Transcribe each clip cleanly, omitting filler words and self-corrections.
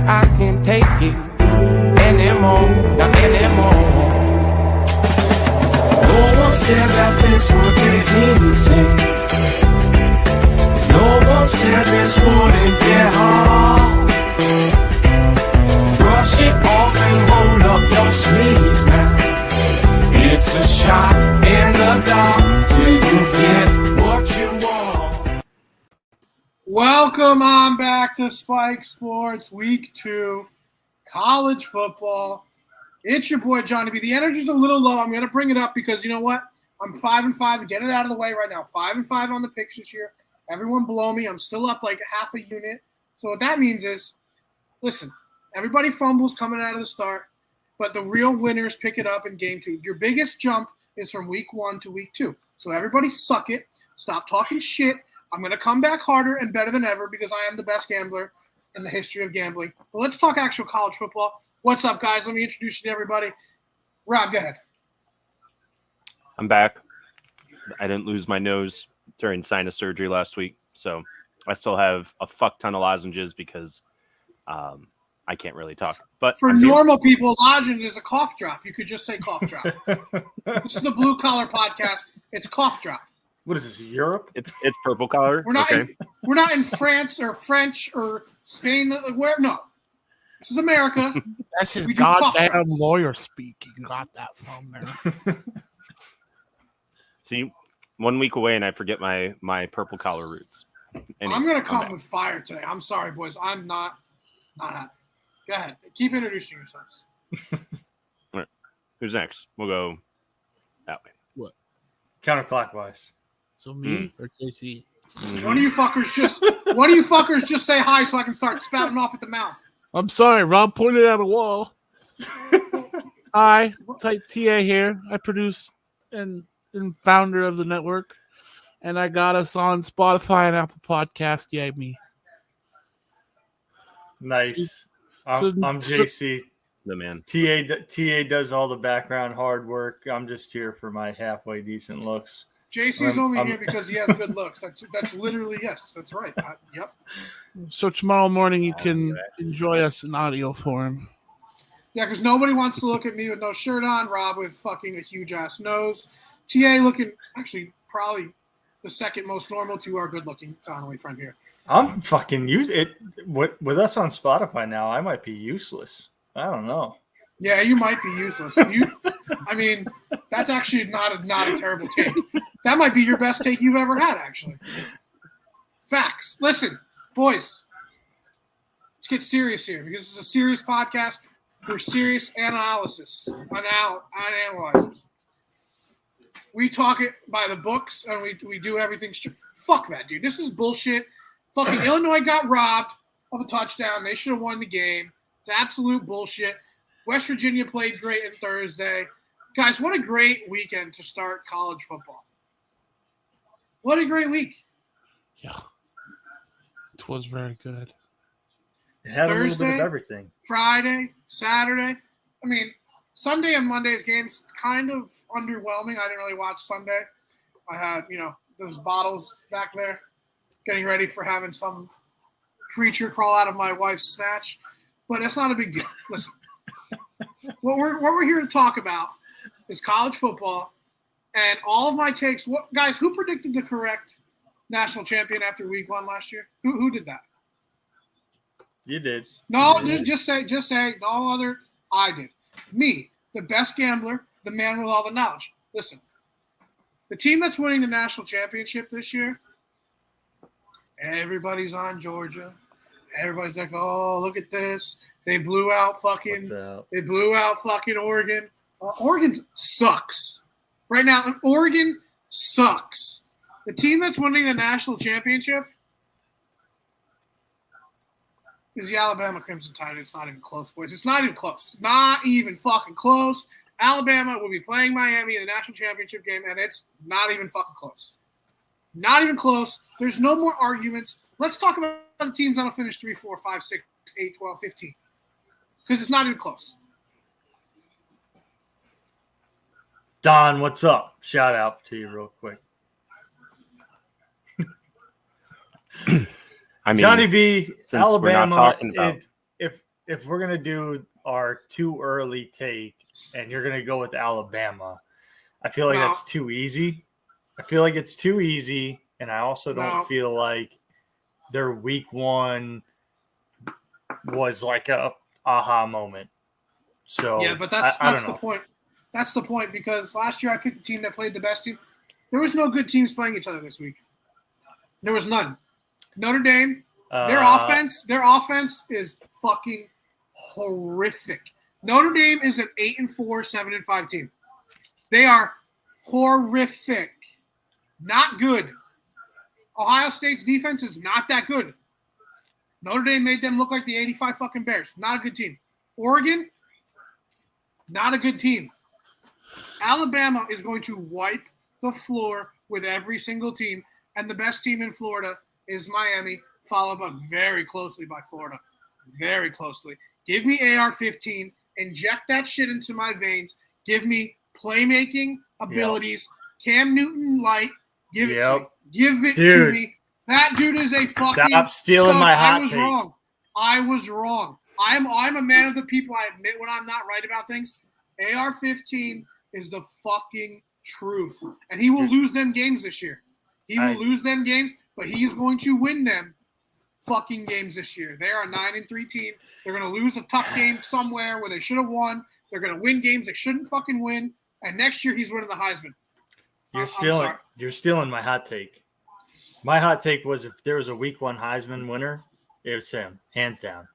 I can't take it anymore, not anymore. No one said that this would get easy. No one said this wouldn't get hard. Brush it off and roll up your sleeves now. It's a shot in the dark till you get what you want. Welcome on back to Spike Sports Week 2, college football. It's your boy Johnny B. The energy's a little low. I'm going to bring it up because you know what? I'm 5-5 to get it out of the way right now. 5-5 on the picks this year. Everyone below me. I'm still up like half a unit. So what that means is, listen, everybody fumbles coming out of the start, but the real winners pick it up in game 2. Your biggest jump is from week 1 to week 2. So everybody suck it. Stop talking shit. I'm going to come back harder and better than ever because I am the best gambler in the history of gambling. But let's talk actual college football. What's up, guys? Let me introduce you to everybody. Rob, go ahead. I'm back. I didn't lose my nose during sinus surgery last week, so I still have a fuck ton of lozenges because I can't really talk. But for normal people, lozenge is a cough drop. You could just say cough drop. This is a blue collar podcast. It's cough drop. What is this, Europe? It's purple collar. We're not in France or French or Spain. No. This is America. That's his goddamn lawyer speak. You got that from there. See, 1 week away and I forget my purple collar roots. Anyway, I'm going to come with fire today. I'm sorry, boys. I'm not happy. Go ahead. Keep introducing yourselves. All right. Who's next? We'll go that way. What? Counterclockwise. So me or KC? Mm-hmm. One of you fuckers just say hi so I can start spouting off at the mouth. I'm sorry, Rob pointed at a wall. Hi, TA here. I produce and founder of the network, and I got us on Spotify and Apple Podcast. Yay me! Nice. I'm JC. The man. TA does all the background hard work. I'm just here for my halfway decent looks. JC's only here because he has good looks. That's literally yes. That's right. Yep. So tomorrow morning you can enjoy us in audio form. Yeah, because nobody wants to look at me with no shirt on. Rob with fucking a huge ass nose. TA looking actually probably the second most normal to our good looking Connolly friend here. I'm fucking with us on Spotify now. I might be useless. I don't know. Yeah, you might be useless. I mean, that's actually not a terrible take. That might be your best take you've ever had, actually. Facts. Listen, boys, let's get serious here because this is a serious podcast. We're serious analysis, analyzers. We talk it by the books and we do everything straight. Fuck that, dude. This is bullshit. Fucking Illinois got robbed of a touchdown. They should have won the game. It's absolute bullshit. West Virginia played great on Thursday. Guys, what a great weekend to start college football. What a great week. Yeah. It was very good. It had Thursday, a little bit of everything. Friday, Saturday. I mean, Sunday and Monday's games kind of underwhelming. I didn't really watch Sunday. I had, those bottles back there getting ready for having some creature crawl out of my wife's snatch. But that's not a big deal. Listen, what we're here to talk about is college football and all of my takes. Guys, who predicted the correct national champion after week 1 last year? Who did that? You did. No, just say no other. I did. Me, the best gambler, the man with all the knowledge. Listen, the team that's winning the national championship this year, everybody's on Georgia. Everybody's like, oh, look at this. They blew out fucking Oregon. Oregon sucks. Right now, Oregon sucks. The team that's winning the national championship is the Alabama Crimson Tide. It's not even close, boys. It's not even close. Not even fucking close. Alabama will be playing Miami in the national championship game, and it's not even fucking close. Not even close. There's no more arguments. Let's talk about the teams that will finish 3, 4, 5, 6, 8, 12, 15. Because it's not even close. Don, what's up? Shout out to you real quick. I mean, Johnny B, since Alabama. we're not talking about... if we're gonna do our too early take, and you're gonna go with Alabama, I feel like No. that's too easy. I feel like it's too easy, and I also don't No. feel like their week one was like a aha moment. So Yeah, but that's I don't the know. point. That's the point because last year I picked the team that played the best team. There was no good teams playing each other this week. There was none. Notre Dame, their offense is fucking horrific. Notre Dame is an 8-4, 7-5 team. They are horrific. Not good. Ohio State's defense is not that good. Notre Dame made them look like the 85 fucking Bears. Not a good team. Oregon, not a good team. Alabama is going to wipe the floor with every single team, and the best team in Florida is Miami, followed by very closely by Florida. Very closely. Give me AR-15. Inject that shit into my veins. Give me playmaking abilities. Cam Newton light. Give it to me. Give it to me. That dude is a fucking Stop stealing stud. my hot I was take. wrong. I was wrong. I'm a man of the people. I admit when I'm not right about things. AR-15 is the fucking truth. And he will lose them games this year. He will lose them games, but he is going to win them fucking games this year. They are a 9-3 team. They're going to lose a tough game somewhere where they should have won. They're going to win games they shouldn't fucking win. And next year he's winning the Heisman. You're stealing my hot take. My hot take was if there was a week one Heisman winner, it was him, hands down.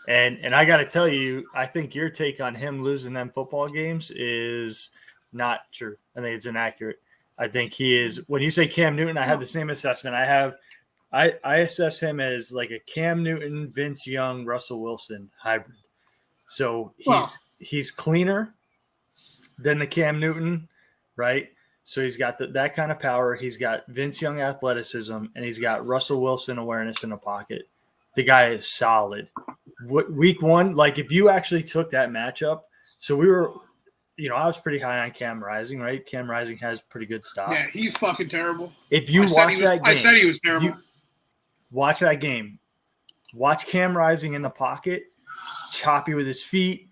And I got to tell you, I think your take on him losing them football games is not true. I think it's inaccurate. I think he is. When you say Cam Newton, I have the same assessment. I assess him as like a Cam Newton, Vince Young, Russell Wilson hybrid. So he's cleaner than the Cam Newton, right? So he's got that kind of power. He's got Vince Young athleticism, and he's got Russell Wilson awareness in the pocket. The guy is solid. Week one, like if you actually took that matchup, so we were, I was pretty high on Cam Rising, right? Cam Rising has pretty good stop. Yeah, he's fucking terrible. If you watch that game, I said he was terrible. Watch that game. Watch Cam Rising in the pocket, choppy with his feet.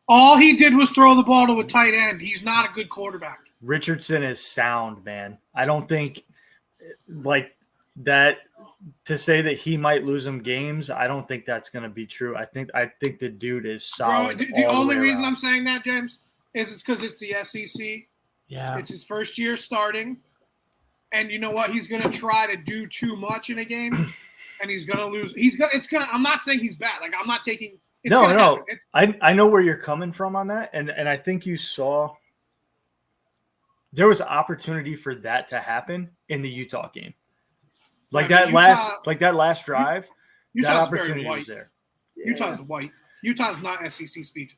All he did was throw the ball to a tight end. He's not a good quarterback. Richardson is sound, man. I don't think like that to say that he might lose them games. I don't think that's going to be true. I think the dude is solid. Bro, the only reason I'm saying that, James, is it's because it's the SEC. Yeah. It's his first year starting. And you know what? He's going to try to do too much in a game, and he's going to lose. I'm not saying he's bad. Like, I'm not taking – No. I know where you're coming from on that, and I think you saw – there was opportunity for that to happen in the Utah game. Like that last drive, Utah's that opportunity very white. was there. Utah's white. Utah's not SEC speed.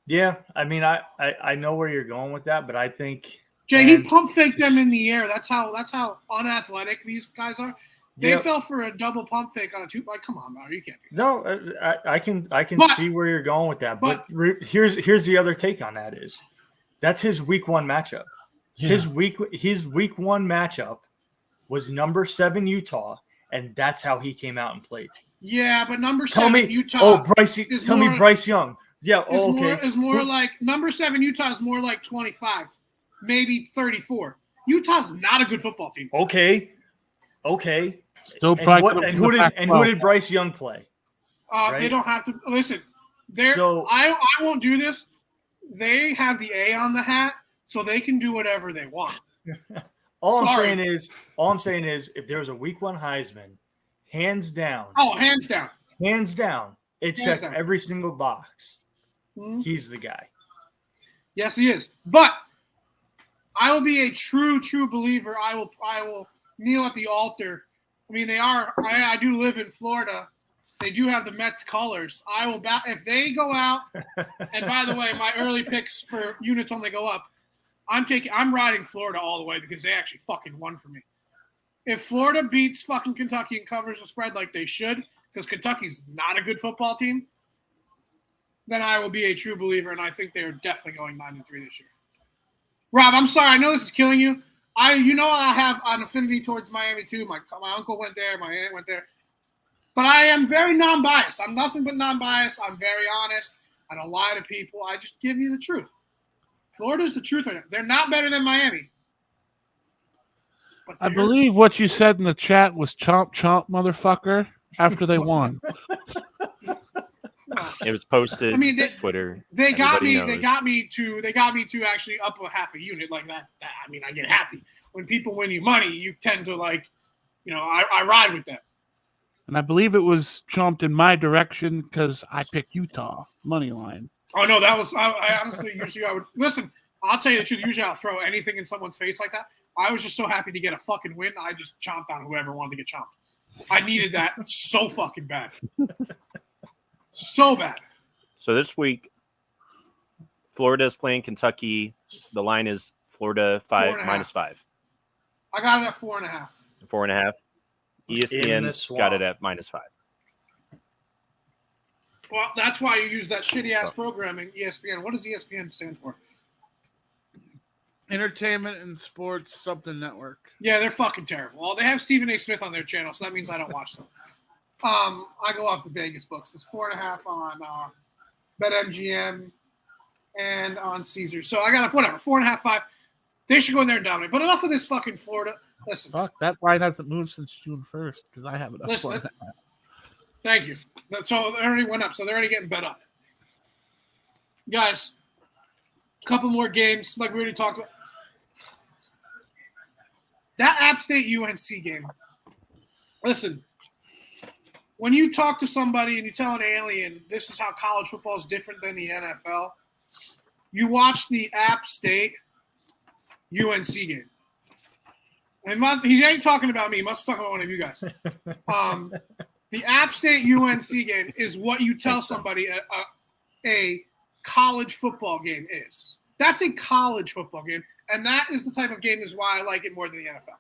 Yeah, I mean, I know where you're going with that, but I think Jay, he pump faked them in the air. That's how unathletic these guys are. They fell for a double pump fake on a two. Like, come on, man, you can't do that. No, I can see where you're going with that. But here's the other take on that is that's his week one matchup. Yeah. His week one matchup was number 7 Utah, and that's how he came out and played. Yeah, but number 7 Utah. Oh, Bryce. Tell me Bryce Young. Yeah. Okay. Is more like number 7 Utah is more like 25, maybe 34. Utah's not a good football team. Okay. Still and who did Bryce Young play? Right? They don't have to listen. I won't do this. They have the A on the hat, so they can do whatever they want. All I'm saying is, if there was a week one Heisman, hands down. Oh, hands down. It checked every single box. Mm-hmm. He's the guy. Yes, he is. But I will be a true believer. I will kneel at the altar. I mean, I do live in Florida. They do have the Mets colors. I will bow if they go out. And by the way, my early picks for units only go up. I'm riding Florida all the way because they actually fucking won for me. If Florida beats fucking Kentucky and covers the spread like they should, because Kentucky's not a good football team, then I will be a true believer, and I think they're definitely going 9-3 this year. Rob, I'm sorry. I know this is killing you. I have an affinity towards Miami too. My uncle went there. My aunt went there. But I am very non-biased. I'm nothing but non-biased. I'm very honest. I don't lie to people. I just give you the truth. Florida's the truth. They're not better than Miami. But I believe what you said in the chat was chomp chomp, motherfucker, after they won. It was posted. I mean, to Twitter. They got me. Everybody They knows. got me to actually up a half a unit like that. I mean, I get happy when people win you money. You tend to I ride with them. And I believe it was chomped in my direction because I picked Utah money line. Oh no, that was I honestly usually I would listen. I'll tell you the truth. Usually I'll throw anything in someone's face like that. I was just so happy to get a fucking win. I just chomped on whoever wanted to get chomped. I needed that so fucking bad. So bad. So this week, Florida is playing Kentucky. The line is Florida 5 minus 5. I got it at 4.5. 4.5. ESPN's got it at minus 5. Well, that's why you use that shitty ass programming, ESPN. What does ESPN stand for? Entertainment and Sports Something Network. Yeah, they're fucking terrible. Well, they have Stephen A. Smith on their channel, so that means I don't watch them. I go off the Vegas books. It's 4.5 on BetMGM and on Caesar. So I got 4.5, 5. They should go in there and dominate. But enough of this fucking Florida. Listen. Fuck, that line hasn't moved since June 1st because I have it up. Listen. Thank you. So they already went up. So they're already getting bet up. Guys, a couple more games like we already talked about. That App State UNC game. Listen, when you talk to somebody and you tell an alien this is how college football is different than the NFL, you watch the App State UNC game. And he ain't talking about me. He must be talking about one of you guys. The App State UNC game is what you tell somebody a college football game is. That's a college football game, and that is the type of game is why I like it more than the NFL.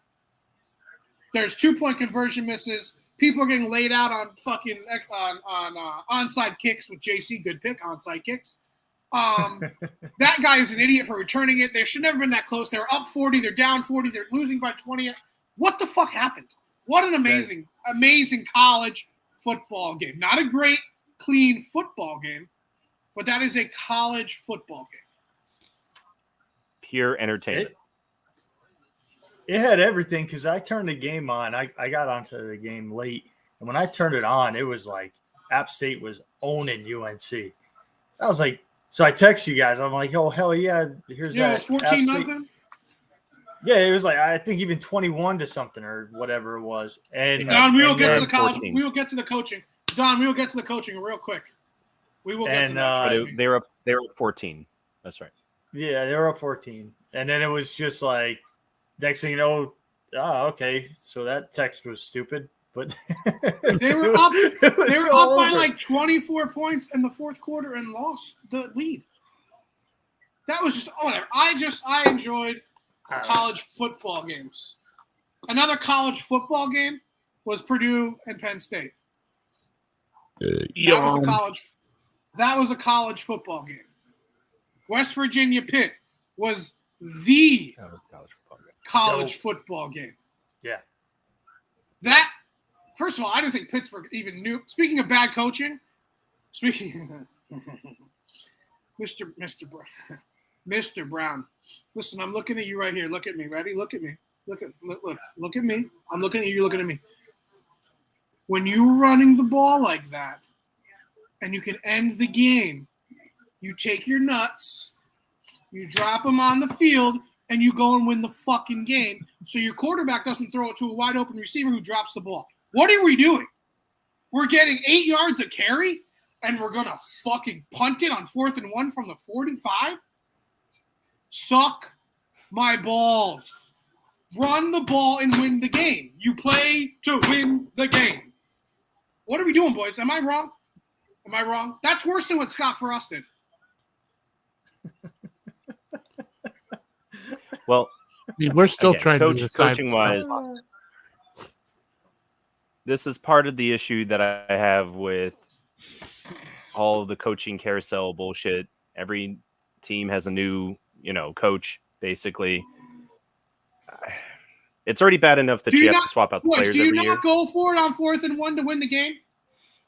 There's 2-point conversion misses. People are getting laid out on fucking onside kicks with JC. Good pick, onside kicks. That guy is an idiot for returning it. They should never been that close. They're up 40. They're down 40. They're losing by 20. What the fuck happened? What an amazing college football game. Not a great, clean football game, but that is a college football game. Pure entertainment. It had everything because I turned the game on. I got onto the game late, and when I turned it on, it was like App State was owning UNC. I was like, so I text you guys. I'm like, oh hell yeah, here's that. It was 14-0. Yeah, it was like I think even 21 to something or whatever it was. And Don, we will get to the college. 14. We will get to the coaching. Don, we will get to the coaching real quick. We will get to that. But they were up 14. That's right. Yeah, they were up 14, and then it was just like next thing you know, okay, so that text was stupid. But they were up. They were up by like 24 points in the fourth quarter and lost the lead. That was just whatever. I enjoyed college football games. Another college football game was Purdue and Penn State. That was a college football game. West Virginia Pitt was the college football game. Yeah. That, first of all, I didn't think Pittsburgh even knew. Speaking of bad coaching, Mr. Brown, listen, I'm looking at you right here. Look at me. Ready? Look at me. Look at me. I'm looking at you. You're looking at me. When you're running the ball like that and you can end the game, you take your nuts, you drop them on the field, and you go and win the fucking game so your quarterback doesn't throw it to a wide open receiver who drops the ball. What are we doing? We're getting 8 yards of carry, and we're going to fucking punt it on 4th and 1 from the 45? Suck my balls. Run the ball and win the game. You play to win the game. What are we doing, boys? Am I wrong? That's worse than what Scott Frost did. Well, I mean, we're still trying to decide. Coaching-wise, this is part of the issue that I have with all of the coaching carousel bullshit. Every team has a new, coach, basically. It's already bad enough that Do you you have not- to swap out the Boys, players do you every not year. go for it on 4th and 1 to win the game?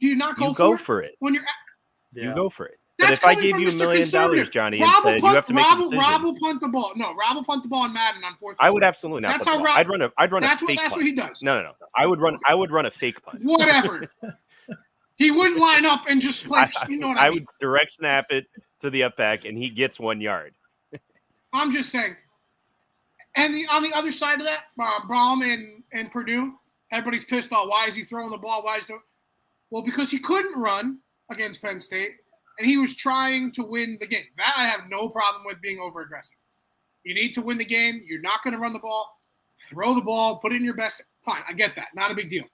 Do you not go You for go it for it. when you're? You go for it. But That's if I coming gave from you $1 Mr. million, Conservative. Johnny, and Rob will said you punt, have to make a decision, Rob will punt the ball. No, Rob will punt the ball in Madden on 4th. And I would 3. absolutely not. That's punt how the ball. Rob. I'd run a That's fake what punt. he does. No. I would run a fake punt. Whatever. He wouldn't line up and just play. You know what I mean? would direct snap it to the up back, and he gets 1 yard. I'm just saying. And on the other side of that, Braum and Purdue, everybody's pissed off. Why is he throwing the ball? Well, because he couldn't run against Penn State, and he was trying to win the game. That I have no problem with being over-aggressive. You need to win the game. You're not going to run the ball. Throw the ball. Put it in your best. Fine, I get that. Not a big deal.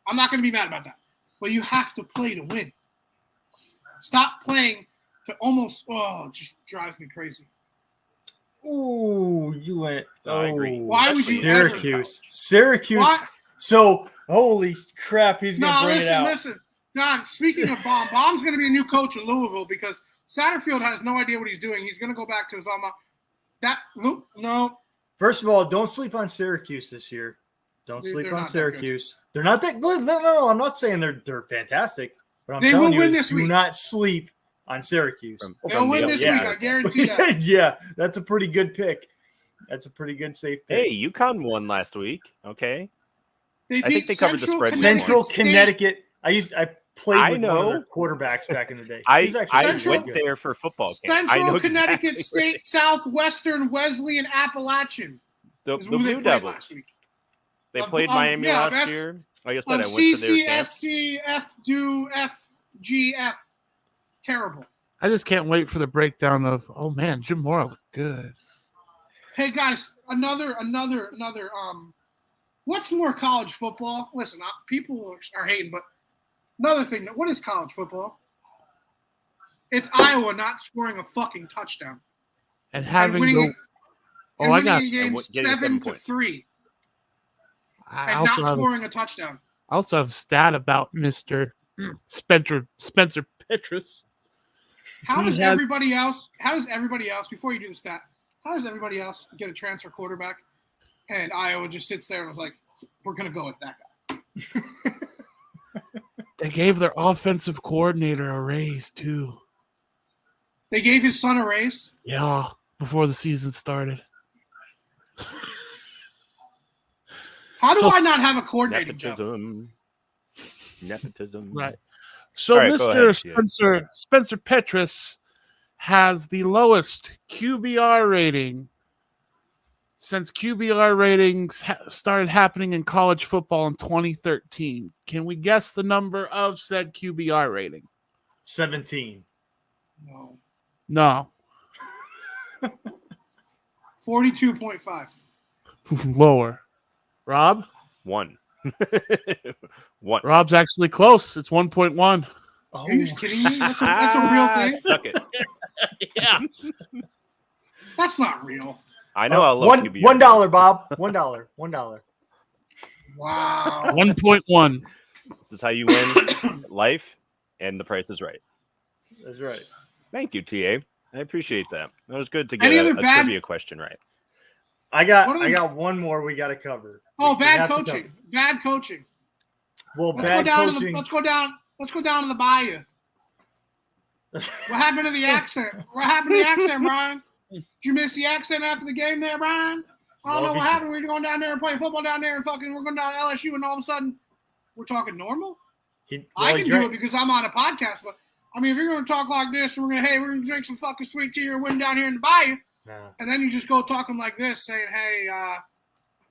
I'm not going to be mad about that. But you have to play to win. Stop playing to almost – it just drives me crazy. Ooh, you went. I agree. Why would you ever- Syracuse. Why? So, holy crap, he's going to bring it out. Listen. John, speaking of Baum's going to be a new coach at Louisville because Satterfield has no idea what he's doing. He's going to go back to his alma. No. First of all, don't sleep on Syracuse this year. Don't Dude, sleep they're on not that Syracuse. They're not that good. No, I'm not saying they're fantastic. But I'm They telling will you, win this do week. not sleep on Syracuse. They'll win this week. I guarantee that. Yeah, that's a pretty good pick. That's a pretty good safe pick. Hey, UConn won last week. Okay. They I think beat they covered the spread. Central State. Connecticut. I played I with one of know. their quarterbacks back in the day. I He's actually Central- went there for football camp. I Central know Connecticut exactly. State, Southwestern, Wesleyan, Appalachian. The is who they Blue played Devils. last week. They Of- played of- Miami yeah, last that's- year. Like I said, I went to their camp. CCSC, FDU, FGF. Terrible. I just can't wait for the breakdown of, oh man, Jim Mora looked good. Hey guys, another. What's more college football? Listen, people are hating, but another thing. What is college football? It's Iowa not scoring a fucking touchdown And and having winning, the, and I winning got, a game getting 7 7-3 I and also not have, scoring a touchdown. I also have a stat about Mr. Spencer Petrus. How He does has- everybody else? Before you do the stat? How does everybody else get a transfer quarterback? And Iowa just sits there and was like, "We're gonna go with that guy." They gave their offensive coordinator a raise too. They gave his son a raise. Yeah, before the season started. How do So- I not have a coordinating job? Nepotism. Right. So All right, go ahead, Mr. Spencer Petrus has the lowest QBR rating since QBR ratings started happening in college football in 2013. Can we guess the number of said QBR rating? 17. No. No. 42.5. Lower. Rob? 1. 1. Rob's actually close. It's 1.1. Are you kidding me? That's a real thing. Suck it. Yeah. That's not real. I know I love QB. $1, Bob. $1. Wow. 1.1. This is how you win life, and the price is right. That's right. Thank you, TA. I appreciate that. That was good to get Any a other bad- trivia question right. I What are we- got one more we got to cover. Oh, We bad have to coaching. cover. Bad coaching. Well, Let's bad go down coaching. let's go down to the bayou. What happened to the accent? What happened to the accent, Brian? Did you miss the accent after the game there, Brian? I don't know what happened. We were going down there and playing football down there and we're going down to LSU and all of a sudden we're talking normal. I can do it because I'm on a podcast, but I mean, if you're going to talk like this, we're going to drink some fucking sweet tea or win down here in the bayou. Nah. And then you just go talking like this, saying, hey,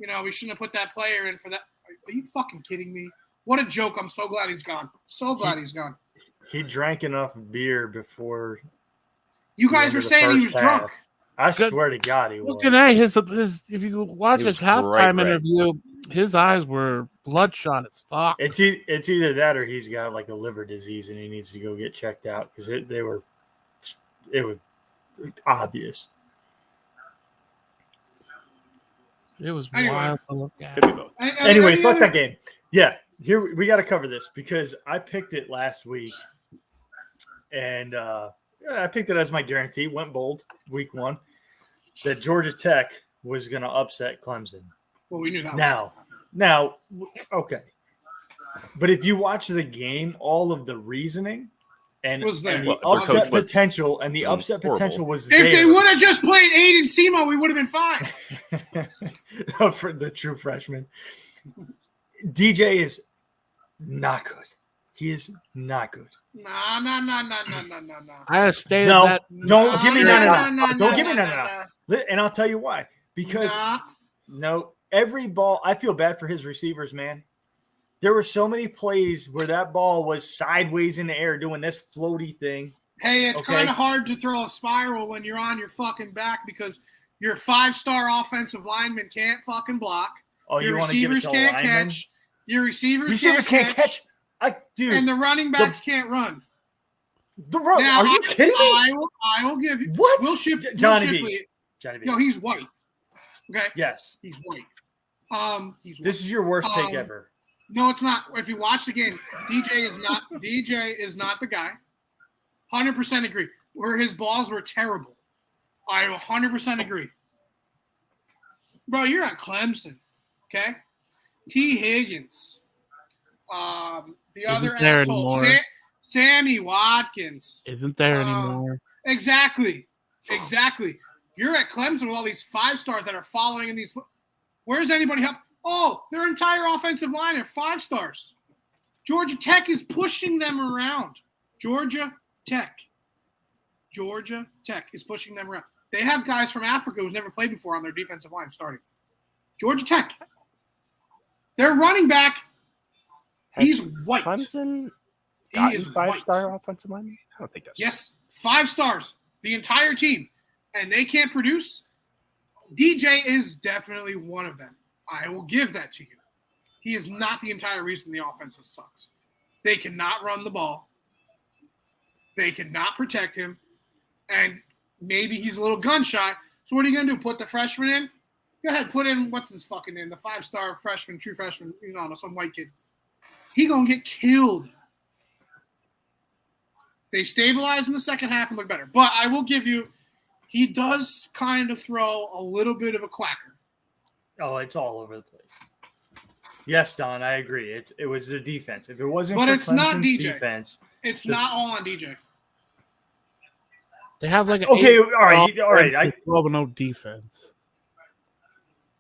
we shouldn't have put that player in for that. Are you fucking kidding me? What a joke. I'm so glad he's gone. So glad he's gone. He drank enough beer before. You guys were saying he was drunk. I Good. swear to God, he was. Looking at his if you watch He his was bright halftime red. interview, his eyes were bloodshot as fuck. It's either that or he's got like a liver disease and he needs to go get checked out because it was obvious. It was Anyway. wild to look at. Could be both. Anyway, Any fuck other- that game. Yeah, here we got to cover this because I picked it last week, and I picked it as my guarantee. Went bold week 1 that Georgia Tech was going to upset Clemson. Well, we knew that. Now, okay. But if you watch the game, all of the reasoning and, Was there. and the Well, their upset coach was- potential and the upset horrible. potential was If they there. would have just played Aiden Semo, we would have been fine. For the true freshman. DJ is not good. He is not good. Nah. I have stated No, that. don't give me no. Don't give me no. nah. And I'll tell you why. Because Nah. no, every ball, I feel bad for his receivers, man. There were so many plays where that ball was sideways in the air doing this floaty thing. Hey, it's Okay. kind of hard to throw a spiral when you're on your fucking back because your 5-star offensive lineman can't fucking block. Oh, Your you want to give it receivers to can't linemen? catch. Your receivers Receivers can't catch. Dude, And the running backs can't run. the run. Now, Are you kidding me? I will give you. What? Will Johnny B. Shipley. Johnny B. No, he's white. Okay, Yes. he's white. He's white. This is your worst take Um, ever. No, it's not. If you watch the game, DJ is not the guy. 100% agree. Where his balls were terrible. I 100% agree. Bro, you're at Clemson, okay? T. Higgins. The other there asshole, anymore. Sammy Watkins. Isn't there Um, anymore? Exactly. You're at Clemson with all these 5-stars that are following in these. Where's anybody help? Oh, their entire offensive line are 5-stars. Georgia Tech is pushing them around. Georgia Tech is pushing them around. They have guys from Africa who's never played before on their defensive line starting. Georgia Tech. Their running back, he's white. Clemson He gotten is white. 5-star offensive lineman? I don't think that's Yes, 5 stars, the entire team, and they can't produce. DJ is definitely one of them. I will give that to you. He is not the entire reason the offense sucks. They cannot run the ball. They cannot protect him. And maybe he's a little gun shy. So what are you going to do, put the freshman in? Go ahead, put in, what's his fucking name, the 5-star freshman, true freshman, some white kid. He going to get killed. They stabilize in the second half and look better. But I will give you, he does kind of throw a little bit of a quacker. Oh, it's all over the place. Yes, Don, I agree. It was the defense. If it wasn't But for it's not Clemson's DJ. defense, It's not all on DJ. They have like an okay, all right. 12-0 defense.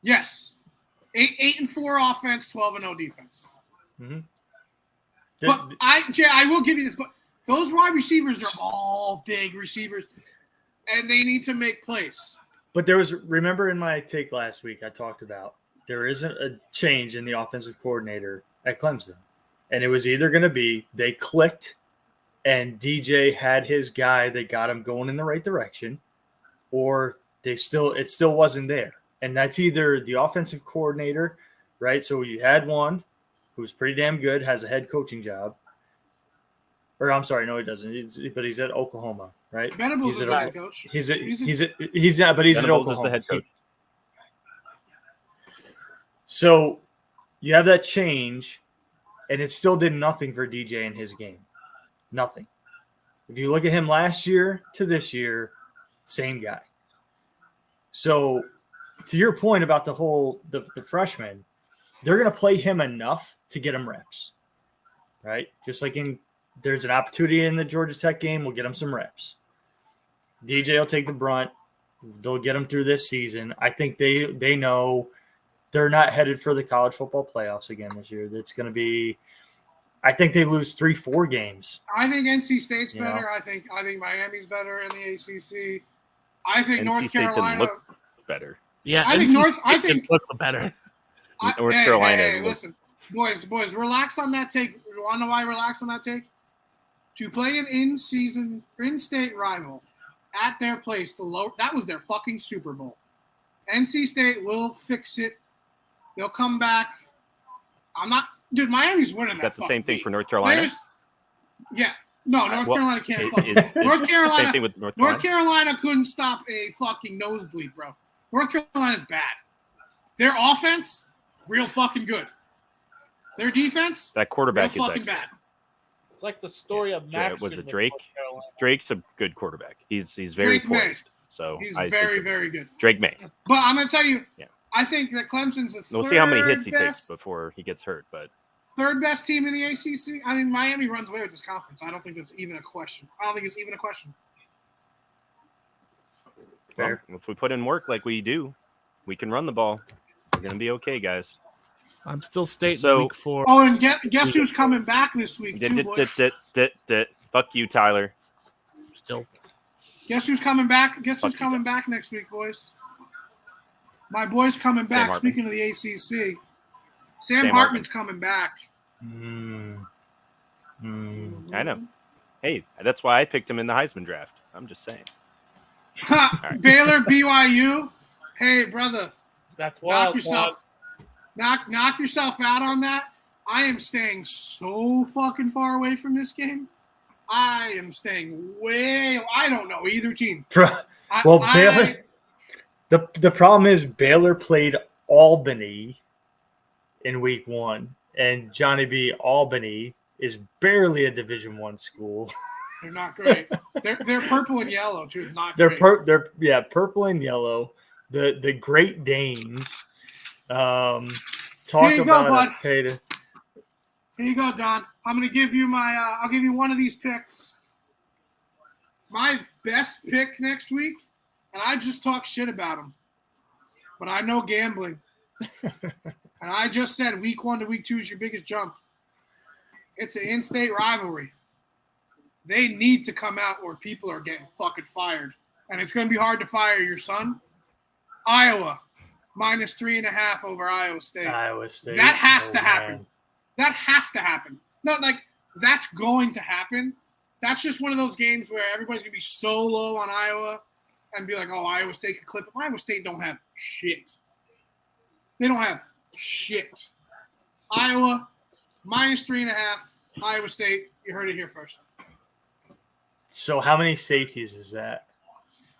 Yes. 8-4 offense, 12-0 defense. Mhm. But I will give you this, but those wide receivers are all big receivers, and they need to make plays. But remember in my take last week, I talked about there isn't a change in the offensive coordinator at Clemson. And it was either going to be they clicked and DJ had his guy that got him going in the right direction, or it still wasn't there. And that's either the offensive coordinator, right? So you had one who's pretty damn good, has a head coaching job. Or I'm sorry, no, he doesn't. But he's at Oklahoma, right? Venables is the head coach. He's not, but he's at Venables Oklahoma. is the head coach. So you have that change, and it still did nothing for DJ in his game. Nothing. If you look at him last year to this year, same guy. So to your point about the freshman, they're going to play him enough to get him reps, right? Just like there's an opportunity in the Georgia Tech game, we'll get him some reps. DJ will take the brunt. They'll get him through this season. I think they know they're not headed for the college football playoffs again this year. It's going to be – I think they lose 3-4 games. I think NC State's better. I think Miami's better in the ACC. I think NC North State didn't Carolina look better. Yeah, I think NC State look better. North Carolina Hey, was- listen, boys, relax on that take. You want to know why I relax on that take? To play an in-state rival at their place, that was their fucking Super Bowl. NC State will fix it. They'll come back. Miami's winning Is that that the same thing league. for North Carolina? North Carolina can't fucking. Is North Carolina. same thing with North North Carolina? Carolina couldn't stop a fucking nosebleed, bro. North Carolina's bad. Their offense, real fucking good. Their defense, That real quarterback is fucking excellent. bad. It's like the story of Max. Was it Drake? Drake's a good quarterback. He's very Drake May. poised. So He's I very, think very good. Drake May. But I'm gonna tell you, Yeah. I think that Clemson's the We'll see how many hits he takes best, before he gets hurt. But third best team in the ACC. I think Miami runs away with this conference. I don't think that's even a question. Fair. well, if we put in work like we do, we can run the ball. We're gonna be okay, guys. I'm still stating So- week 4. Oh, and guess who's coming back this week too, boys? Fuck you, Tyler. Still. Guess who's coming back? Guess who's Fuck you, coming back next week, boys? My boy's coming back. Hartman. Speaking of the ACC, Sam Sam Hartman's coming back. I know. Hey, that's why I picked him in the Heisman draft. I'm just saying. right. Baylor, BYU. Hey, brother, That's knock yourself out on that. I am staying so fucking far away from this game. I am staying way. I don't know either team. Well, Baylor. The problem is Baylor played Albany in week 1, and Johnny B. Albany is barely a Division I school. They're not great. They're purple and yellow too. Not They're great. purple and yellow. The Great Danes. Talk Here you go, about bud. a pay to. Here you go, Don. I'm gonna give you my. I'll give you one of these picks. My best pick next week, and I just talk shit about him, but I know gambling, and I just said week 1 to week 2 is your biggest jump. It's an in-state rivalry. They need to come out or people are getting fucking fired, and it's gonna be hard to fire your son. Iowa, -3.5 over Iowa State. Iowa State. That has to happen. Man. That has to happen. Not like that's going to happen. That's just one of those games where everybody's going to be so low on Iowa and be like, oh, Iowa State could clip them. Iowa State don't have shit. They don't have shit. Iowa, -3.5. Iowa State, you heard it here first. So how many safeties is that?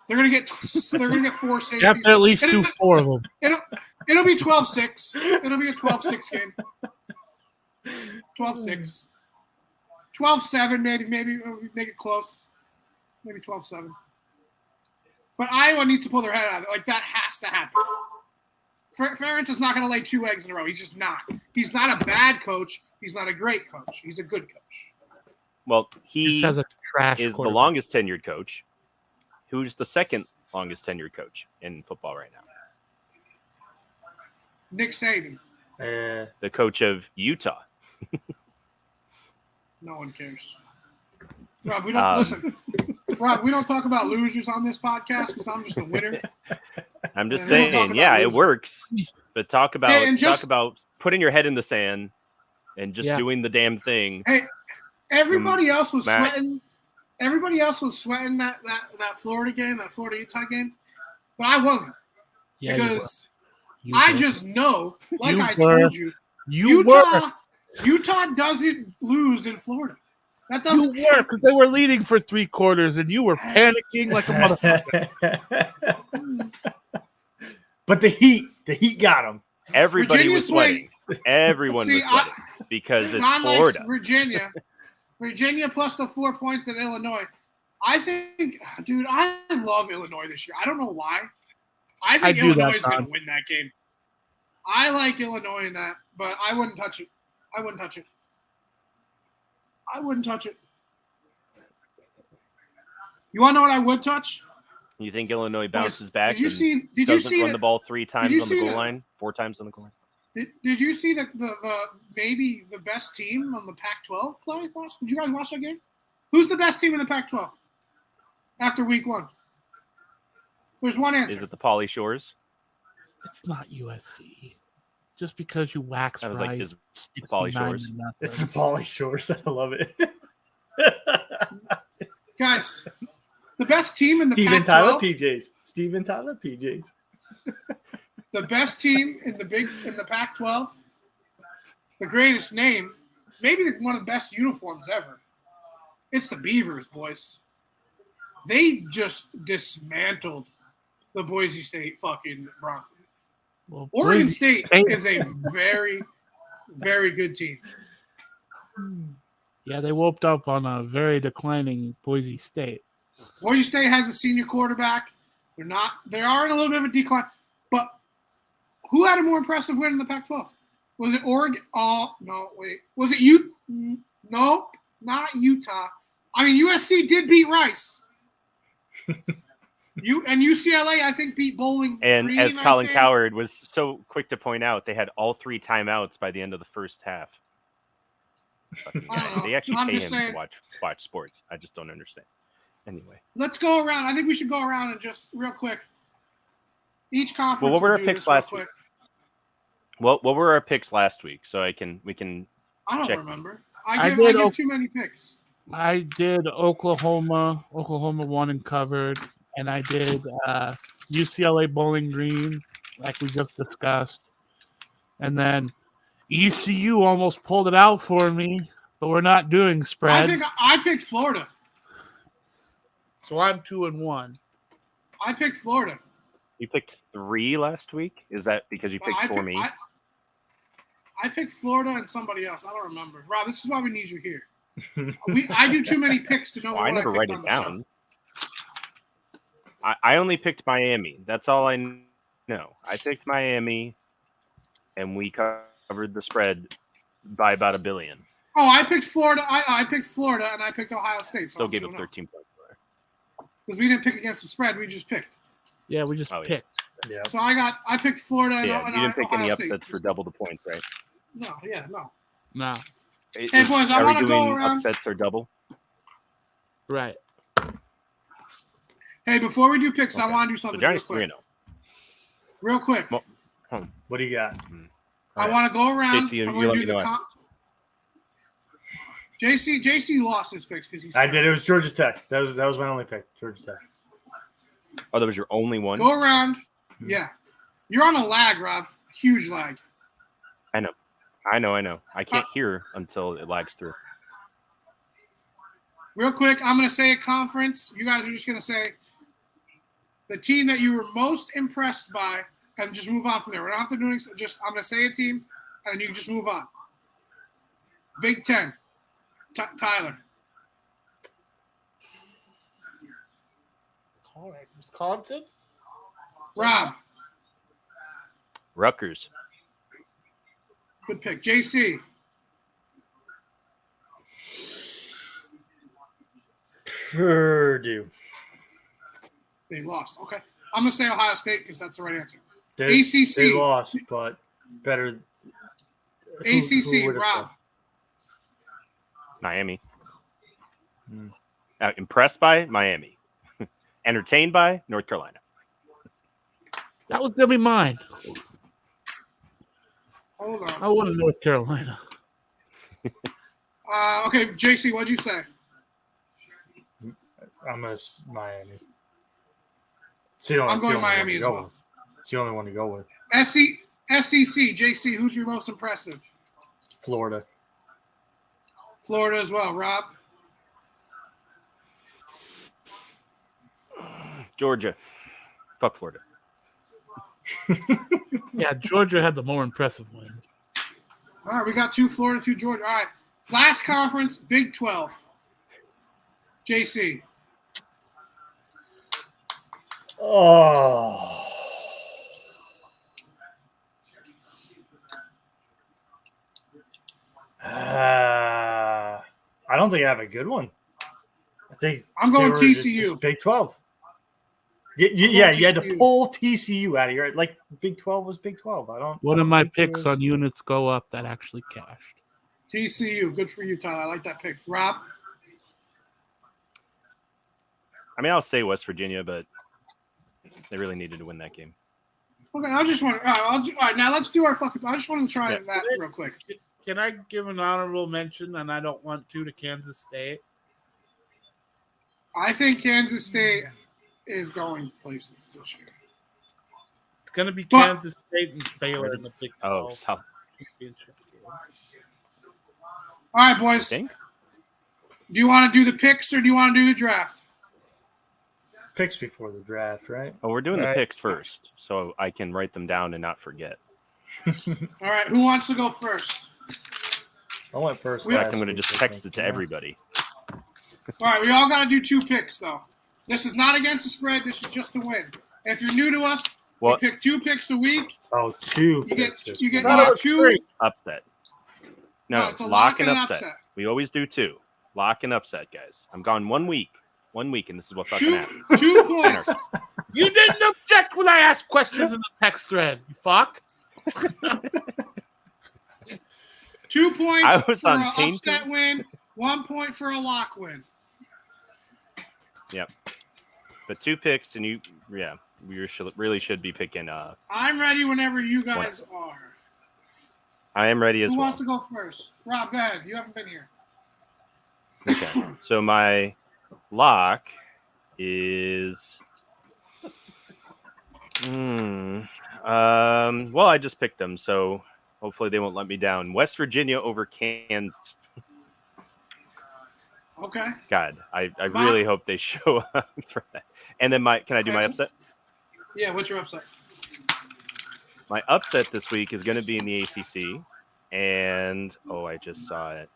They're going to get 4 safeties. You have to at least do 4 of them. It'll be 12-6. It'll be a 12-6 game. 12-6. 12-7, maybe make it close. Maybe 12-7. But Iowa needs to pull their head out of it. Like, that has to happen. Ferentz is not going to lay 2 eggs in a row. He's just not. He's not a bad coach. He's not a great coach. He's a good coach. Well, He he has a trash is the quarterback. longest tenured coach. Who's the second longest tenured coach in football right now? Nick Saban. The coach of Utah. No one cares. Rob, we don't listen. Rob, we don't talk about losers on this podcast because I'm just a winner. I'm just Yeah, we don't talk saying, about yeah, it losing. works. But talk about Hey, and just- putting your head in the sand and just Yeah. doing the damn thing. Hey, everybody else was Matt. sweating. Everybody else was sweating that Florida game, that Florida Utah game, but I wasn't Yeah, because you I were. just know, like You I were. told you, You were. Utah doesn't lose in Florida. That You doesn't. were, because they were leading for 3 quarters, and you were panicking like a motherfucker. But the Heat got him. Everybody Virginia's was sweating. Everyone See, was sweating because it's Don likes Florida. Virginia. Virginia plus the 4 points in Illinois. I think, dude, I love Illinois this year. I don't know why. I think do that, Illinois is going Don. to win that game. I like Illinois in that, but I wouldn't touch it. I wouldn't touch it. You want to know what I would touch? You think Illinois bounces back Did you and see? Did you doesn't see run the ball 3 times you on the see goal the- line? 4 times on the goal line? Did you see the maybe the best team on the Pac-12 play? Did you guys watch that game? Who's the best team in the Pac-12 after week 1? There's one answer. Is it the Pauly Shores? It's not USC. Just because you wax I was right. like, is it Pauly 69 Shores? to nothing. It's the Pauly Shores. I love it. Guys, the best team in the Steven Tyler Pac-12, PJs. Steven Tyler PJs. the best team in the Pac-12, the greatest name, maybe one of the best uniforms ever. It's the Beavers, boys. They just dismantled the Boise State fucking Broncos. Well, Oregon Boise State is a very, very good team. Yeah, they whooped up on a very declining Boise State. Boise State has a senior quarterback. They are in a little bit of a decline, but Who had a more impressive win in the Pac-12? Was it Oregon? Oh, no, wait. Was it you? Nope, not Utah. I mean, USC did beat Rice. And UCLA, I think, beat Bowling And Green, as I Colin think. Coward was so quick to point out, they had all 3 timeouts by the end of the first half. Fucking I don't guy. know. They actually I'm pay him just to saying- watch sports. I just don't understand. Anyway, Let's go around. I think we should go around and just real quick. Each conference. Well, what were will our do picks this real last quick. what were our picks last week? So we can I don't check. remember. I I did give too many picks. I did Oklahoma. Oklahoma won and covered, and I did UCLA Bowling Green, like we just discussed, and then ECU almost pulled it out for me, but we're not doing I spreads, think I picked Florida. so I'm 2-1. I picked Florida. You picked 3 last week. Is that because you picked for me? I picked Florida and somebody else. I don't remember. Rob, this is why we need you here. I do too many picks to know Well, what I never picked write on it the show. down. I only picked Miami. That's all I know. I picked Miami, and we covered the spread by about $1 billion. Oh, I picked Florida. I picked Florida, and I picked Ohio State. Still gave up 13 points there. because we didn't pick against the spread. We just picked. Yeah, we just Oh, yeah. picked. Yeah. So I picked Florida. And, Yeah, and you didn't pick Ohio any State. upsets for double the points, right? No, yeah, no. No, Hey, boys, I Are we wanna go doing around- upsets or double? right. Hey, before we do picks, I Okay. want to do The something real Giants quick. 3-0. Real quick. Well, What do you got? I want to go around. JC, I'm you going let to me do the know. JC lost his picks because he's. I did. It was Georgia Tech. That was my only pick. Georgia Tech. Oh, that was your only one? Go around. Yeah, you're on a lag, Rob. Huge lag. I know. I can't hear until it lags through. Real quick, I'm going to say a conference. You guys are just going to say the team that you were most impressed by, and just move on from there. We don't have to do anything. Just I'm going to say a team, and you can just move on. Big Ten. Tyler. Wisconsin? Rob. Rutgers. Good pick. JC. Purdue. They lost. Okay. I'm going to say Ohio State because that's the right answer. They, ACC. They lost, but better. ACC, would've Rob. thought? Miami. Hmm. Impressed by Miami. Entertained by North Carolina. That was gonna be mine. Hold on. I wanted North Carolina. Okay, JC, what'd you say? I'm gonna Miami. It's the only, I'm going it's the only one Miami to as go well. with. It's the only one to go with. SEC, JC, who's your most impressive? Florida. Florida as well. Rob? Georgia. Fuck Florida. Yeah, Georgia had the more impressive win. All right, we got 2 Florida, 2 Georgia. All right, last conference, Big 12. JC. Oh. I don't think I have a good one. I think I'm going they were just TCU. Big 12. Yeah, you had to TCU. pull TCU out of here. Like Big 12 was Big 12. One of my think there picks was- on units go up that actually cashed. TCU. Good for you, Tyler. I like that pick. Rob? I mean, I'll say West Virginia, but they really needed to win that game. Okay, I just want to. All right, now let's do our fucking. I just wanted to try Yeah. that real quick. Can I give an honorable mention, and I don't want to Kansas State? I think Kansas State is going places this year. It's going to be But- Kansas State and Baylor in the Big Oh, 12 South. championship game. All right, I boys. think. Do you want to do the picks or do you want to do the draft? Picks before the draft, right? Oh, we're doing Right. the picks first, so I can write them down and not forget. All right, who wants to go first? I went first. We- In fact, last I'm going to week, just I text think. it to everybody. All right, we all got to do 2 picks, though. This is not against the spread. This is just to win. If you're new to us, Well, You pick 2 picks a week. Oh, 2. You get picks. you get Thought it was 2. three. upset. No, No, it's a lock and upset. We always do 2. Lock and upset, guys. I'm gone 1 week. 1 week, and this is what fucking happens. 2 points. You didn't object when I asked questions in the text thread. You fuck. 2 points I was for on an painting. upset win. 1 point for a lock win. Yep. But 2 picks, and we really should be picking. I'm ready whenever you guys are. I am ready as Who well. wants to go first? Rob, go ahead. You haven't been here. Okay. So my lock is. Well, I just picked them, so hopefully they won't let me down. West Virginia over Kansas. Okay. God, I really hope they show up for that. And then can I do my upset? Yeah, what's your upset? My upset this week is going to be in the ACC, and I just saw it.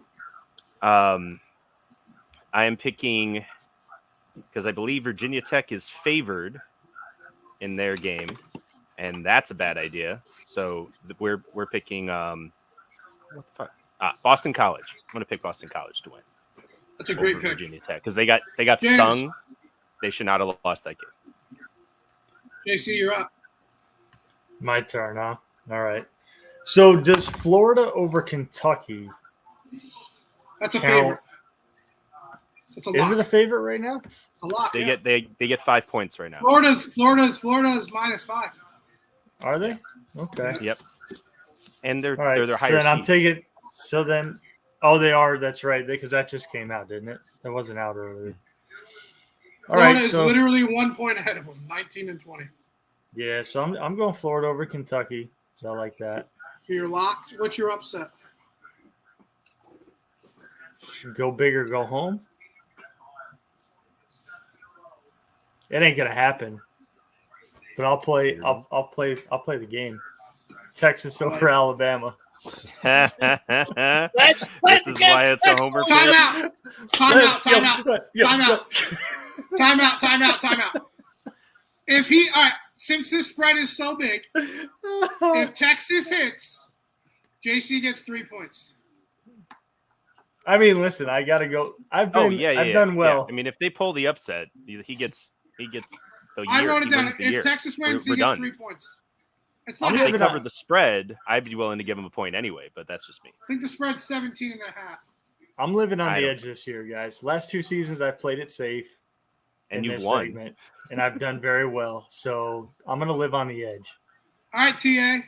I am picking because I believe Virginia Tech is favored in their game, and that's a bad idea. So we're picking what the fuck? Boston College. I'm going to pick Boston College to win. That's a great over pick. Virginia Tech because they got James. stung. They should not have lost that game. JC, you're up. My turn, huh? All right. So does Florida over Kentucky That's a count? favorite. It's a lot. Is it a favorite right now? A lot. They yeah. get 5 points right now. Florida's -5. Are they? Okay. Yep. And they're All right. their So higher then I'm seed. taking. So then, they are. That's right. Because that just came out, didn't it? That wasn't out earlier. All Florida right. is So literally 1 point ahead of them, 19 and 20. yeah. So I'm going Florida over Kentucky. So I like that. For your lock, what's your upset? Go big or go home. It ain't gonna happen. But I'll play. I'll play the game. Texas over Alabama. This is why it's a homer Time pick. out. Time out. Since this spread is so big, if Texas hits, JC gets 3 points. I mean, listen, I gotta go. I've done well. Yeah. I mean, if they pull the upset, he gets the year. I wrote it He down. wins the If year. Texas wins, We're he gets done. 3 points. It's I'm not If they living happening. cover the spread, I'd be willing to give him a point anyway, but that's just me. I think the spread's 17.5. I'm living on I the don't- edge this year, guys. Last 2 seasons, I've played it safe. And in you've this won. segment, and I've done very well. So I'm gonna live on the edge. All right, TA.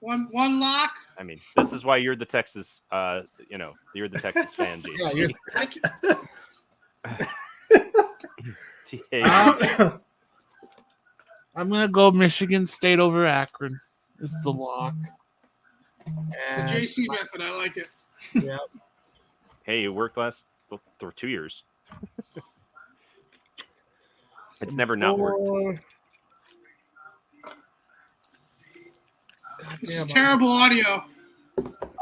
One lock. I mean, this is why you're the Texas. You're the Texas fan, JC. TA. I'm gonna go Michigan State over Akron. Is the lock. The And, JC method. I like it. yeah. Hey, it worked last for 2 years. It's never not worked. This is terrible audio.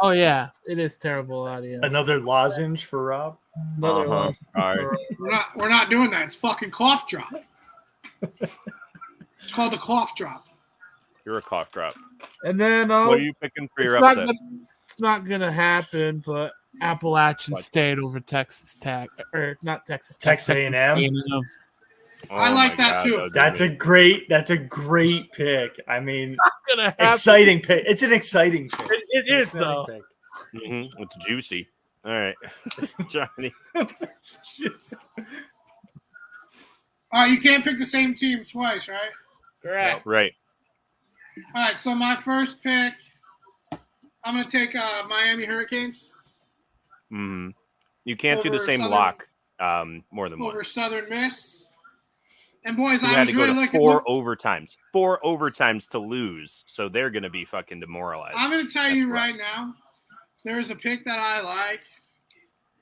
Oh yeah, it is terrible audio. Another lozenge for Rob. Another Uh-huh. one. All right. We're not doing that. It's fucking cough drop. It's called the cough drop. You're a cough drop. And then What are you picking for your it's upset? not gonna happen, but Appalachian What? State over Texas Tech, or not Texas Tech. Texas A&M. A&M. I like my that God, too. would be That's amazing. a great pick. I mean, Gonna happen. exciting pick. It's an exciting pick. It It's an is exciting though. pick. It's juicy. All right, Johnny. All right, you can't pick the same team twice, right? Correct. Right. All right, so my first pick, I'm going to take Miami Hurricanes You can't do the Over same Southern- lock more than over one. Southern Miss. And boys, Who I had was to go really to looking. 4 overtimes. 4 overtimes to lose, so they're going to be fucking demoralized. I'm going to tell That's you rough. right now, there's a pick that I like.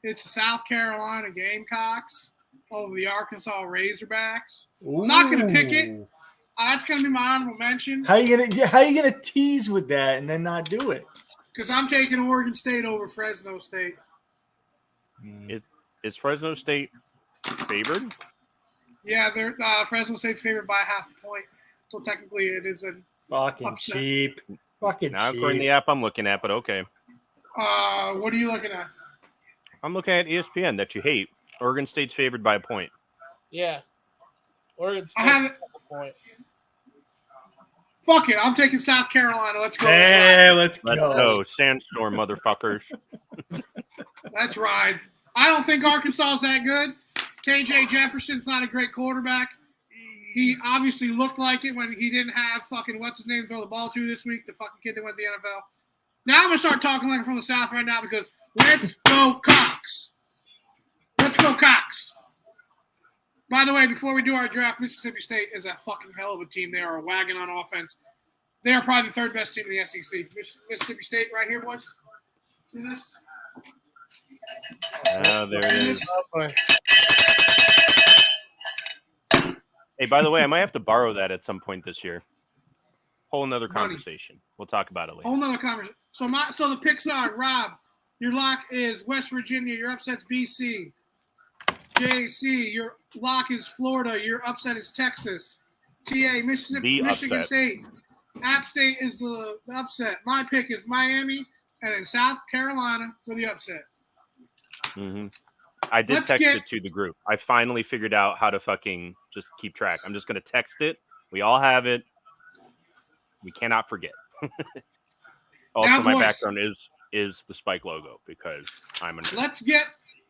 It's the South Carolina Gamecocks over the Arkansas Razorbacks. I'm not gonna pick it. Ooh. That's going to be my honorable mention How you gonna tease with that and then not do it? because I'm taking Oregon State over Fresno State. Is Fresno State favored? Yeah, they're Fresno State's favored by half a point. So technically, it is an Fucking upset. cheap. Fucking Not cheap. according to the app I'm looking at, but okay. What are you looking at? I'm looking at ESPN that you hate. Oregon State's favored by a point. Yeah. Oregon State. I haven't. Points. Fuck it. I'm taking South Carolina. Let's go. Hey, let's Let's go. go. Sandstorm, motherfuckers. Let's ride. I don't think Arkansas is that good. KJ Jefferson's not a great quarterback. He obviously looked like it when he didn't have fucking what's his name throw the ball to this week, the fucking kid that went to the NFL. Now I'm going to start talking like I'm from the South right now because let's go Cox. Let's go Cox. By the way, before we do our draft, Mississippi State is a fucking hell of a team. They are a wagon on offense. They are probably the third best team in the SEC. Mississippi State right here, boys. See this? There it is. Hey, by the way, I might have to borrow that at some point this year. Whole another conversation. We'll talk about it later. Whole nother conversation. So the picks are, Rob, your lock is West Virginia. Your upset's BC. JC, your lock is Florida. Your upset is Texas. TA, Michigan upset. State. App State is the upset. My pick is Miami, and then South Carolina for the upset. Mm-hmm. I did text it to the group. I finally figured out how to fucking just keep track. I'm just going to text it. We all have it. We cannot forget. Also, now, my boys, background is the Spike logo because I'm a nerd.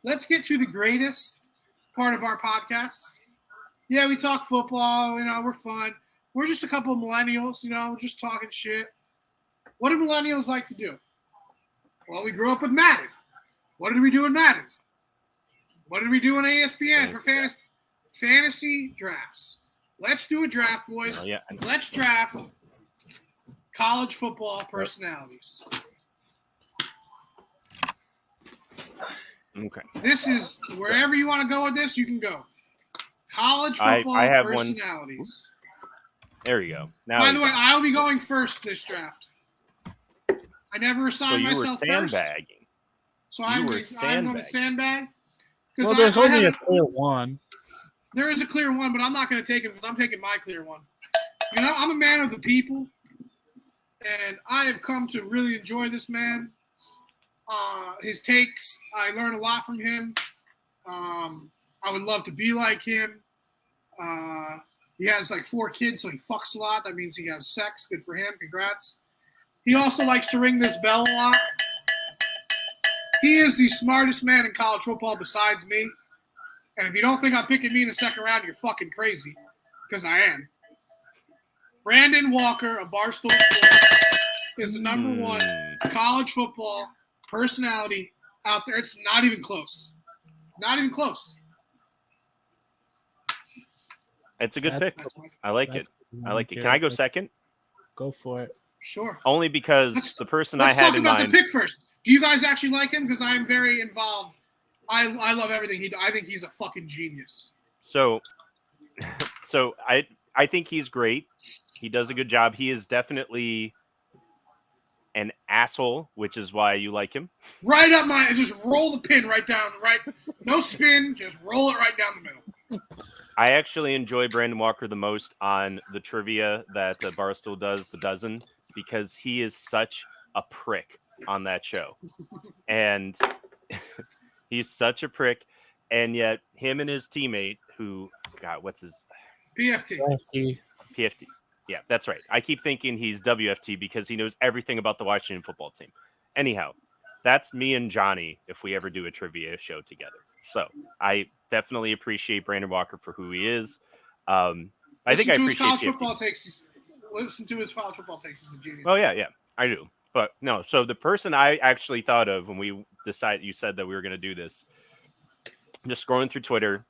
Let's get to the greatest part of our podcast. Yeah, we talk football. We're fun. We're just a couple of millennials. We're just talking shit. What do millennials like to do? Well, we grew up with Madden. What did we do in Madden? What did we do on ESPN for fantasy drafts? Let's do a draft, boys. Oh, yeah. Let's draft college football personalities. Okay. This is wherever you want to go with this, you can go. College football I have personalities. There you go. Now, By the way, I'll be going first this draft. I never assigned myself first. Sandbagging. So I'm going to sandbag. Well, there's only a clear one. There is a clear one, but I'm not going to take it because I'm taking my clear one. I'm a man of the people, and I have come to really enjoy this man. His takes, I learn a lot from him. I would love to be like him. He has like 4 kids, so he fucks a lot. That means he has sex. Good for him. Congrats. He also likes to ring this bell a lot. He is the smartest man in college football besides me. And if you don't think I'm picking me in the second round, you're fucking crazy. Because I am. Brandon Walker of Barstool Sports is the number 1 college football personality out there. It's not even close. Not even close. It's a good pick. I like it. Can I go second? Go for it. Sure. Only because the person I had in mind. Let's talk about the pick first. Do you guys actually like him? Because I'm very involved. I love everything he does. I think he's a fucking genius. So I think he's great. He does a good job. He is definitely an asshole, which is why you like him. Right up mine. Just roll the pin right down. Right. No spin. Just roll it right down the middle. I actually enjoy Brandon Walker the most on the trivia that Barstool does, The Dozen, because he is such a prick on that show. And he's such a prick. And yet him and his teammate who, God, what's his? PFT. Yeah, that's right. I keep thinking he's WFT because he knows everything about the Washington football team. Anyhow, that's me and Johnny if we ever do a trivia show together. So I definitely appreciate Brandon Walker for who he is. I think I appreciate his college football takes. Listen to his college football takes. He's a genius. Oh yeah, I do. But no, so the person I actually thought of when we decided, you said that we were going to do this, I'm just scrolling through Twitter,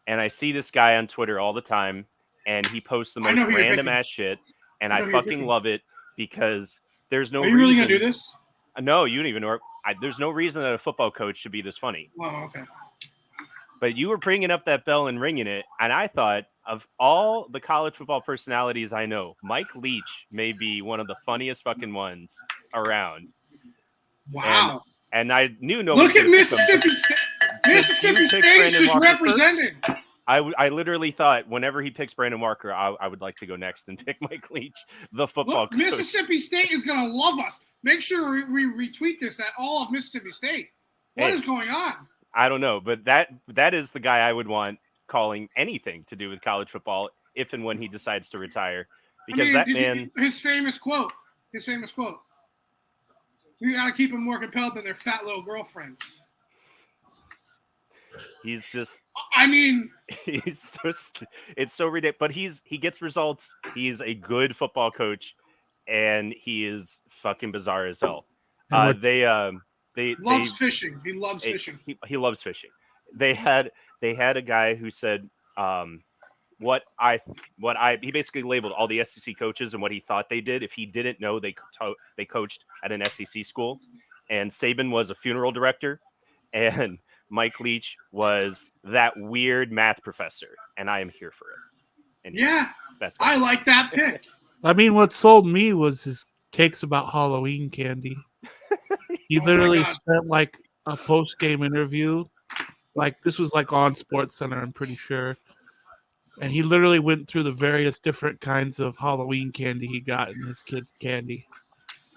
and I see this guy on Twitter all the time, and he posts the most random ass shit, and I fucking love it because there's no reason. Are you really going to do this? No, you don't even know. There's no reason that a football coach should be this funny. Oh, okay. But you were bringing up that bell and ringing it, and I thought of all the college football personalities I know, Mike Leach may be one of the funniest fucking ones around. Wow. And I knew nobody. Look at Mississippi State. Mississippi State's just representing. I literally thought whenever he picks Brandon Walker, I would like to go next and pick Mike Leach, the football Look, coach. Mississippi State is going to love us. Make sure we retweet this at all of Mississippi State. What is going on? I don't know, but that is the guy I would want calling anything to do with college football if and when he decides to retire. Because his famous quote. We got to keep them more compelled than their fat little girlfriends. He's just. I mean, it's so ridiculous. But he gets results. He's a good football coach, and he is fucking bizarre as hell. He loves fishing. He loves fishing. He loves fishing. They had a guy who said, he basically labeled all the SEC coaches and what he thought they did if he didn't know they coached at an SEC school. And Saban was a funeral director, and Mike Leach was that weird math professor, and I am here for it. And I like that pick. I mean, what sold me was his takes about Halloween candy. He literally spent like a post-game interview. Like this was like on SportsCenter, I'm pretty sure. And he literally went through the various different kinds of Halloween candy he got in his kids' candy.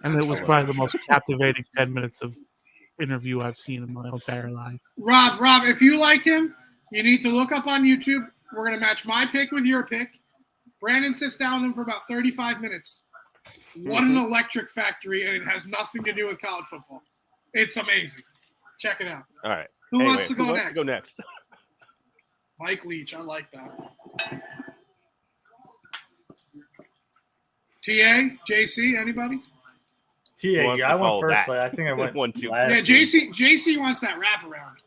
And it was probably the most captivating 10 minutes of interview I've seen in my entire life. Rob, if you like him, you need to look up on YouTube. We're going to match my pick with your pick. Brandon sits down with him for about 35 minutes. What an electric factory, and it has nothing to do with college football. It's amazing. Check it out. All right. Who wants to go next? Mike Leach. I like that. TA, JC, anybody? TA, I went first. I think I went 1-2. Yeah, JC wants that wraparound.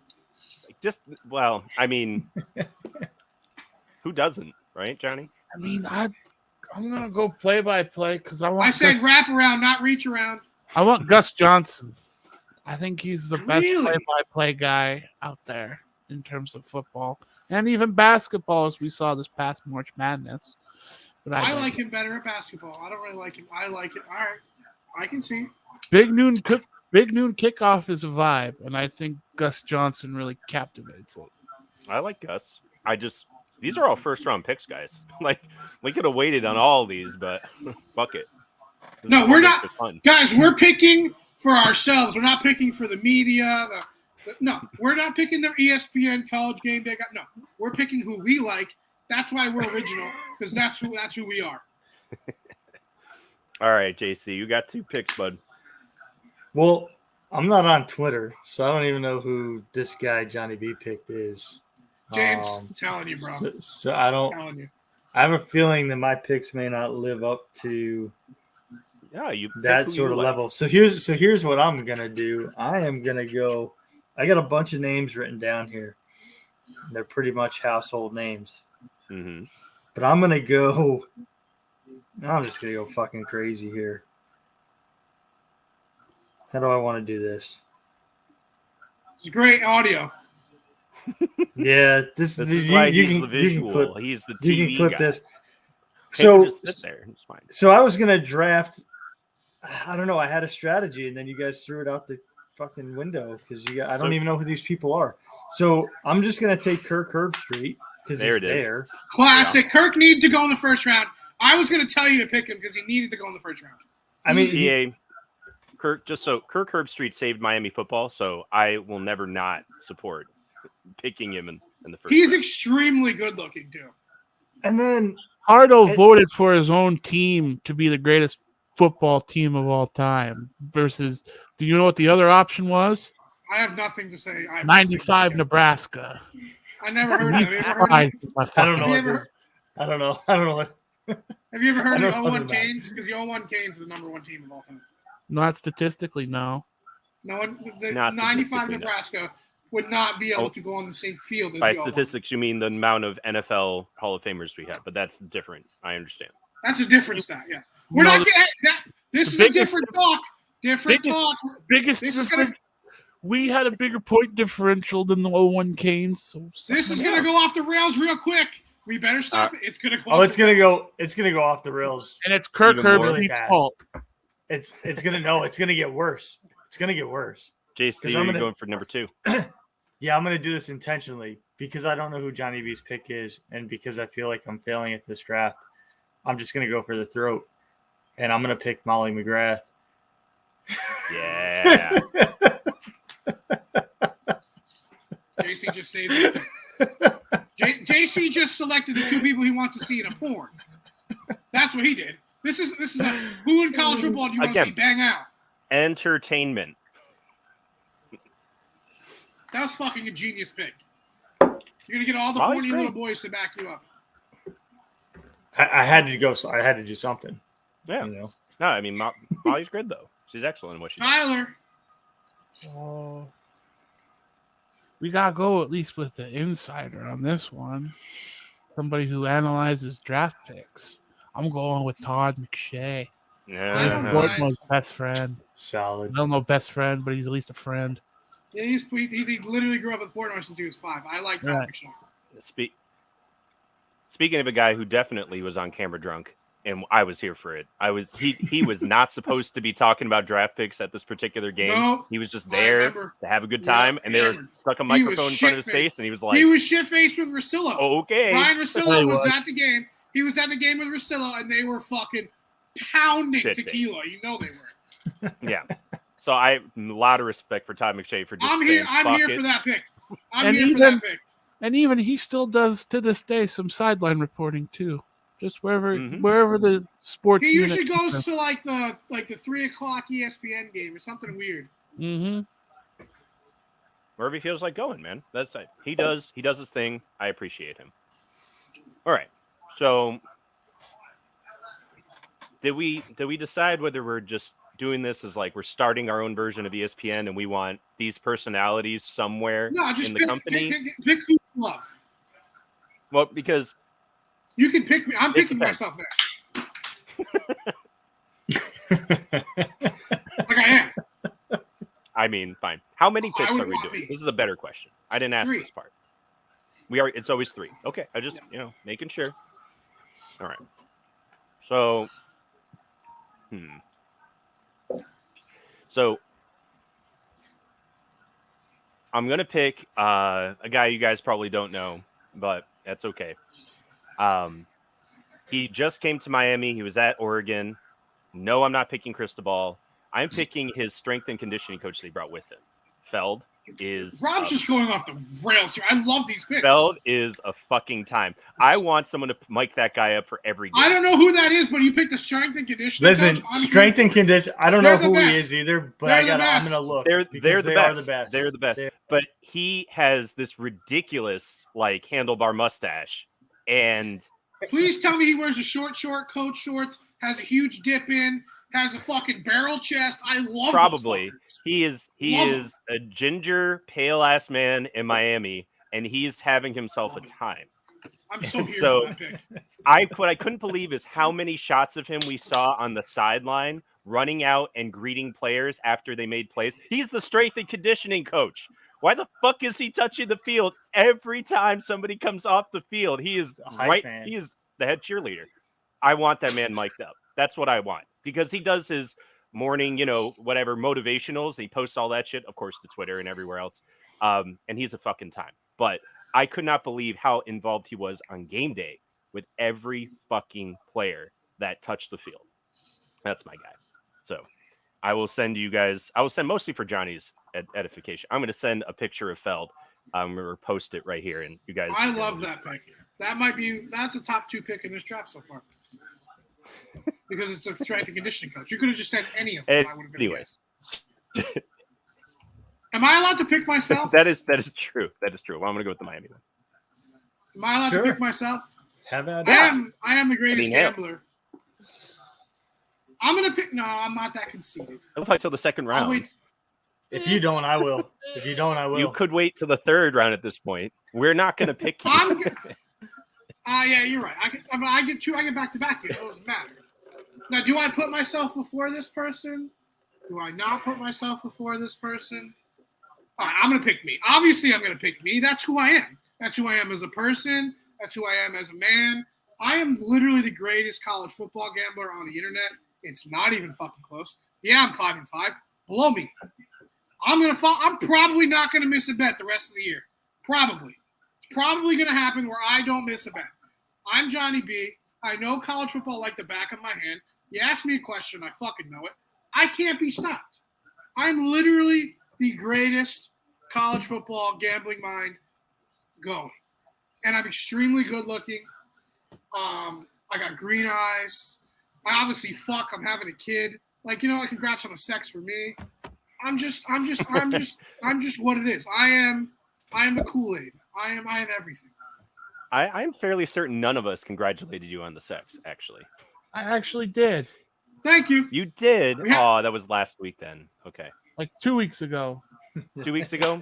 I mean, who doesn't, right, Johnny? I mean, I'm gonna go play by play because I said wraparound, not reach around. I want Gus Johnson. I think he's the best play-by-play guy out there in terms of football and even basketball, as we saw this past March Madness. But I like him better at basketball. I don't really like him. I like it. All right, I can see. Big noon kickoff is a vibe, and I think Gus Johnson really captivates it. I like Gus. These are all first-round picks, guys. Like, we could have waited on all these, but fuck it. No, we're not. Guys, we're picking for ourselves. We're not picking for the media. No, we're not picking the ESPN College Game Day. No, we're picking who we like. That's why we're original, because that's who we are. All right, JC, you got 2 picks, bud. Well, I'm not on Twitter, so I don't even know who this guy Johnny B picked is. James, I'm telling you, bro. So I don't. I'm telling you. I have a feeling that my picks may not live up to that sort of level. So here's what I'm gonna do. I am gonna go. I got a bunch of names written down here. They're pretty much household names. Mm-hmm. But I'm gonna go. I'm just gonna go fucking crazy here. How do I want to do this? It's great audio. Yeah, this is why he's the visual. He's the TV You can clip guy. this. So sit there. It's fine. So I was gonna draft. I don't know. I had a strategy, and then you guys threw it out the fucking window because I don't even know who these people are. So I'm just gonna take Kirk Herbstreit because he's there. Classic. Yeah. Kirk needed to go in the first round. I was gonna tell you to pick him because he needed to go in the first round. I mean, Kirk Herbstreit saved Miami football, so I will never not support picking him in the first. He's round. extremely good looking too. And then Hardo voted for his own team to be the greatest football team of all time. Versus, do you know what the other option was? I have nothing to say. 95 Nebraska. I never heard of it. I don't know. I don't know. I don't know what. Have you ever heard of the 01 Canes? Because the 01 Canes are the number 1 team of all time. Not statistically, no. No one. 95 Nebraska would not be able to go on the same field as by statistics. You mean the amount of NFL Hall of Famers we have, but that's different. I understand. That's a different stat. Yeah, we're not getting that. This is a different talk. We had a bigger point differential than the 01 Canes. So this is going to go off the rails real quick. We better stop it. It's going to go. It's going to go off the rails. And it's Kirk Herbstreit's fault. It's going to get worse. It's going to get worse. JC, you're going for number 2. Yeah, I'm going to do this intentionally because I don't know who Johnny B's pick is, and because I feel like I'm failing at this draft. I'm just going to go for the throat, and I'm going to pick Molly McGrath. Yeah. JC just saved it. JC just selected the two people he wants to see in a porn. That's what he did. This is who in college football do you want to see bang out? Entertainment. That was fucking a genius pick. You're gonna get all the Molly's horny great. little boys to back you up. I had to go. I had to do something. Yeah. You know. No, I mean Molly's good though. She's excellent in what she does. Tyler, We gotta go at least with the insider on this one. Somebody who analyzes draft picks. I'm going with Todd McShay. I don't Yeah. know. Wardmore's best friend. Solid. I don't know best friend, but he's at least a friend. yeah, he literally grew up in Portnoy since he was 5. I like Tom Right. McShay. Speaking of a guy who definitely was on camera drunk, and I was here for it. He was not supposed to be talking about draft picks at this particular game. No, He was just I there remember. to have a good Yeah, time, and they were hammered. stuck a He was microphone in front of his shit-faced. face, and he was like, He was shit-faced with Russillo. "Okay." Brian He Russillo was was. at the game. He was at the game with Russillo, and they were fucking pounding Shit-faced. tequila. You know they were. Yeah. So I have a lot of respect for Todd McShay for just I'm saying, here. I'm "Fuck here it." for that pick. I'm And here for even- that pick. And even he still does to this day some sideline reporting too. Just wherever Mhm. wherever the sports He usually unit goes to like the 3:00 ESPN game or something weird. Mm-hmm. Wherever he feels like going, man. That's it. He does his thing. I appreciate him. All right. So did we decide whether we're just doing this as like we're starting our own version of ESPN and we want these personalities somewhere No, just in the pick, company? pick who you love. Well, because You can pick me. I'm It picking depends. myself next. Like I am. I mean, fine. How many I picks would are we want doing? me. This is a better question. I didn't ask 3. this part. It's always 3. Okay. I just, making sure. All right. So, So I'm going to pick a guy you guys probably don't know, but that's okay. He just came to Miami. He was at Oregon. No, I'm not picking Cristobal. I'm picking his strength and conditioning coach that he brought with him. Feld is Rob's just going off the rails here. I love these picks. Feld is a fucking time. I want someone to mic that guy up for every game. I don't know who that is, but you picked a strength and conditioning Listen, coach. I'm strength here and for it. condition. I don't They're know the who best. he is either, but They're I'm the gonna best. look. They're because the they best. are the best. They're the best. They're- But he has this ridiculous like handlebar mustache, and Please tell me he wears a short coach shorts, has a huge dip in, has a fucking barrel chest. I love probably those fuckers. he is Love him. a ginger pale ass man in Miami, and he's having himself a time. I'm so here So- for that pick. What I couldn't believe is how many shots of him we saw on the sideline running out and greeting players after they made plays. He's the strength and conditioning coach. Why the fuck is he touching the field every time somebody comes off the field? He is a hype right. man. He is the head cheerleader. I want that man mic'd up. That's what I want because he does his morning, whatever motivationals. He posts all that shit, of course, to Twitter and everywhere else. And he's a fucking time. But I could not believe how involved he was on game day with every fucking player that touched the field. That's my guy. So I will send you guys. I will send mostly for Johnny's edification. I'm going to send a picture of Feld. I'm going to post it right here, and you guys. I love that pick. That's a top 2 pick in this draft so far. Because it's a strength and conditioning coach. You could have just said any of them. I would have been a Anyway. guess. Am I allowed to pick myself? that is true. That is true. Well, I'm going to go with the Miami one. Am I allowed Sure. to pick myself? Have at I it. am the greatest yeah. gambler. I'm gonna pick. No, I'm not that conceited. I'll fight till the second I'll round. wait. If you don't, I will. If you don't, I will. You could wait till the third round at this point. We're not going to pick you. I'm. Yeah, you're right. I get 2. I get back to back here. It doesn't matter. Now, do I put myself before this person? Do I not put myself before this person? All right, I'm gonna pick me. Obviously, I'm gonna pick me. That's who I am. That's who I am as a person. That's who I am as a man. I am literally the greatest college football gambler on the internet. It's not even fucking close. Yeah, I'm 5-5. Below me. I'm probably not gonna miss a bet the rest of the year. Probably. It's probably gonna happen where I don't miss a bet. I'm Johnny B. I know college football like the back of my hand. You ask me a question, I fucking know it. I can't be stopped. I'm literally the greatest college football gambling mind going. And I'm extremely good looking. I got green eyes. I obviously fuck. I'm having a kid. Like, congrats on the sex for me. I'm just what it is. I am the Kool-Aid. I am everything. I'm fairly certain none of us congratulated you on the sex, actually. I actually did. Thank you. You did? Yeah. Oh, that was last week then. Okay. Like 2 weeks ago. 2 weeks ago?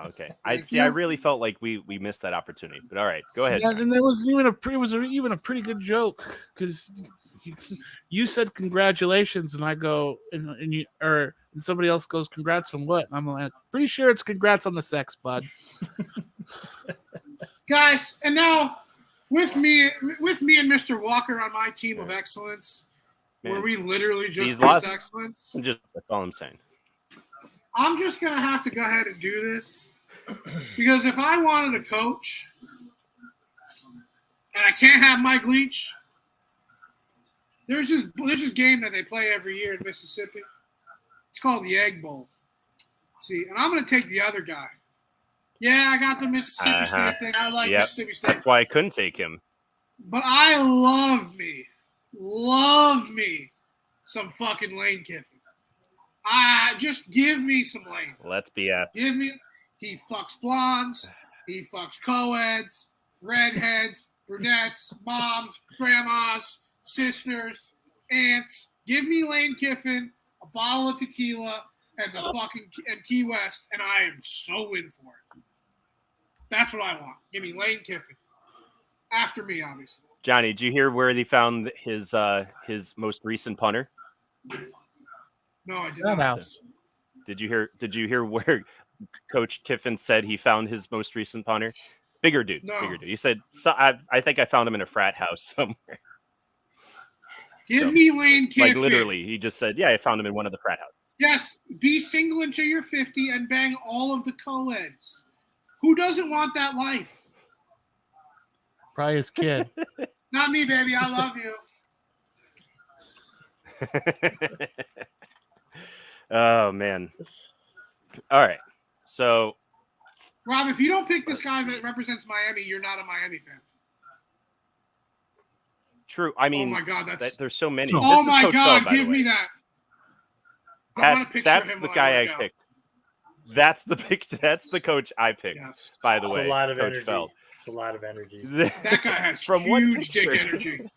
Okay. I you. really felt like we missed that opportunity. But all right, go ahead. Yeah, and there was even a pretty good joke because you said congratulations, and I go and somebody else goes congrats on what? And I'm like, pretty sure it's congrats on the sex, bud. Guys, and now with me and Mr. Walker on my team of excellence, where we literally just piss excellence. That's all I'm saying. I'm just gonna have to go ahead and do this because if I wanted a coach and I can't have Mike Leach, there's this game that they play every year in Mississippi. It's called the Egg Bowl. See, and I'm gonna take the other guy. Yeah, I got the Mississippi State thing. I like Mississippi State. That's why I couldn't take him. But I love me some fucking Lane Kiffin. Just give me some Lane. Let's be at. He fucks blondes, he fucks co-eds, redheads, brunettes, moms, grandmas, sisters, aunts. Give me Lane Kiffin, a bottle of tequila, and Key West, and I am so in for it. That's what I want. Give me Lane Kiffin. After me, obviously. Johnny, did you hear where they found his most recent punter? No, I did not. Did you hear where Coach Kiffin said he found his most recent punter? Bigger dude. He said, I think I found him in a frat house somewhere. Give me Lane Kiffin. Like literally, he just said, yeah, I found him in one of the frat houses. Yes, be single until you're 50 and bang all of the co-eds. Who doesn't want that life? Probably his kid. Not me, baby. I love you. Oh, man. All right. So, Rob, if you don't pick this guy that represents Miami, you're not a Miami fan. True. I mean, oh my God, there's so many. Oh my God, give me that. That's the guy I picked. That's the coach I picked. Yes. By the way, it's a lot of Coach energy. Feld. It's a lot of energy. That guy has huge dick energy.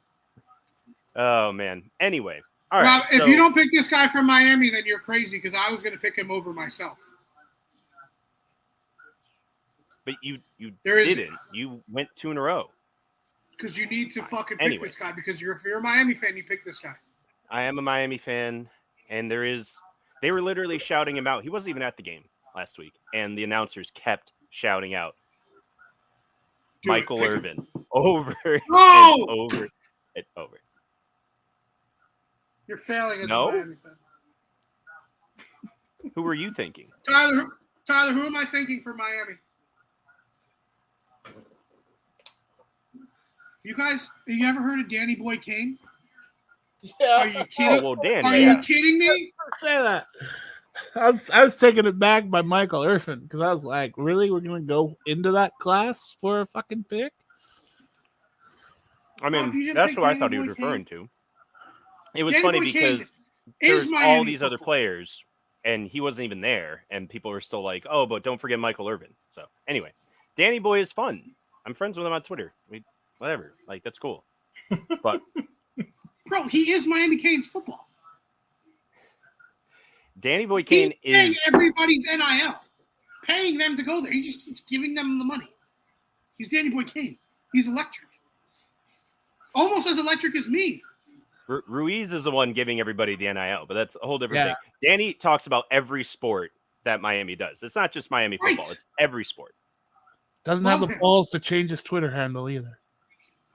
Oh man. Anyway, all Rob, right. if you don't pick this guy from Miami, then you're crazy because I was going to pick him over myself. But you didn't. You went 2 in a row. Because you need to fucking pick this guy because if you're a Miami fan, you pick this guy. I am a Miami fan, and they were literally shouting him out. He wasn't even at the game last week, and the announcers kept shouting out Michael Irvin over and over and over. You're failing as a Miami fan. Who were you thinking? Tyler, who am I thinking for Miami? You guys, have you ever heard of Danny Boy Kane? Yeah. Are you kidding? Oh, well, Danny. Are you kidding me? Say that. I was taken aback by Michael Irvin because I was like, really? We're going to go into that class for a fucking pick? I mean, that's what I thought he was referring to. It was funny because there's all these other players, and he wasn't even there, and people were still like, oh, but don't forget Michael Irvin. So, anyway, Danny Boy is fun. I'm friends with him on Twitter. Whatever. Like, that's cool. But bro, he is Miami Cane's football. Danny Boy Kane is paying everybody's NIL, paying them to go there. He just keeps giving them the money. He's Danny Boy Kane. He's electric. Almost as electric as me. Ruiz is the one giving everybody the NIL, but that's a whole different thing. Danny talks about every sport that Miami does. It's not just Miami football. It's every sport. Doesn't have the balls to change his Twitter handle either.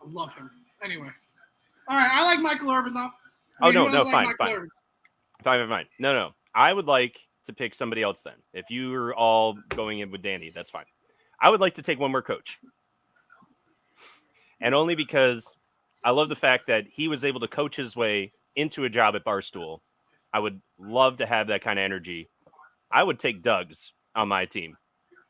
I love him. Anyway. All right. I like Michael Irvin, though. Fine. No. I would like to pick somebody else then. If you are all going in with Danny, that's fine. I would like to take one more coach. And only because I love the fact that he was able to coach his way into a job at Barstool. I would love to have that kind of energy. I would take Doug's on my team.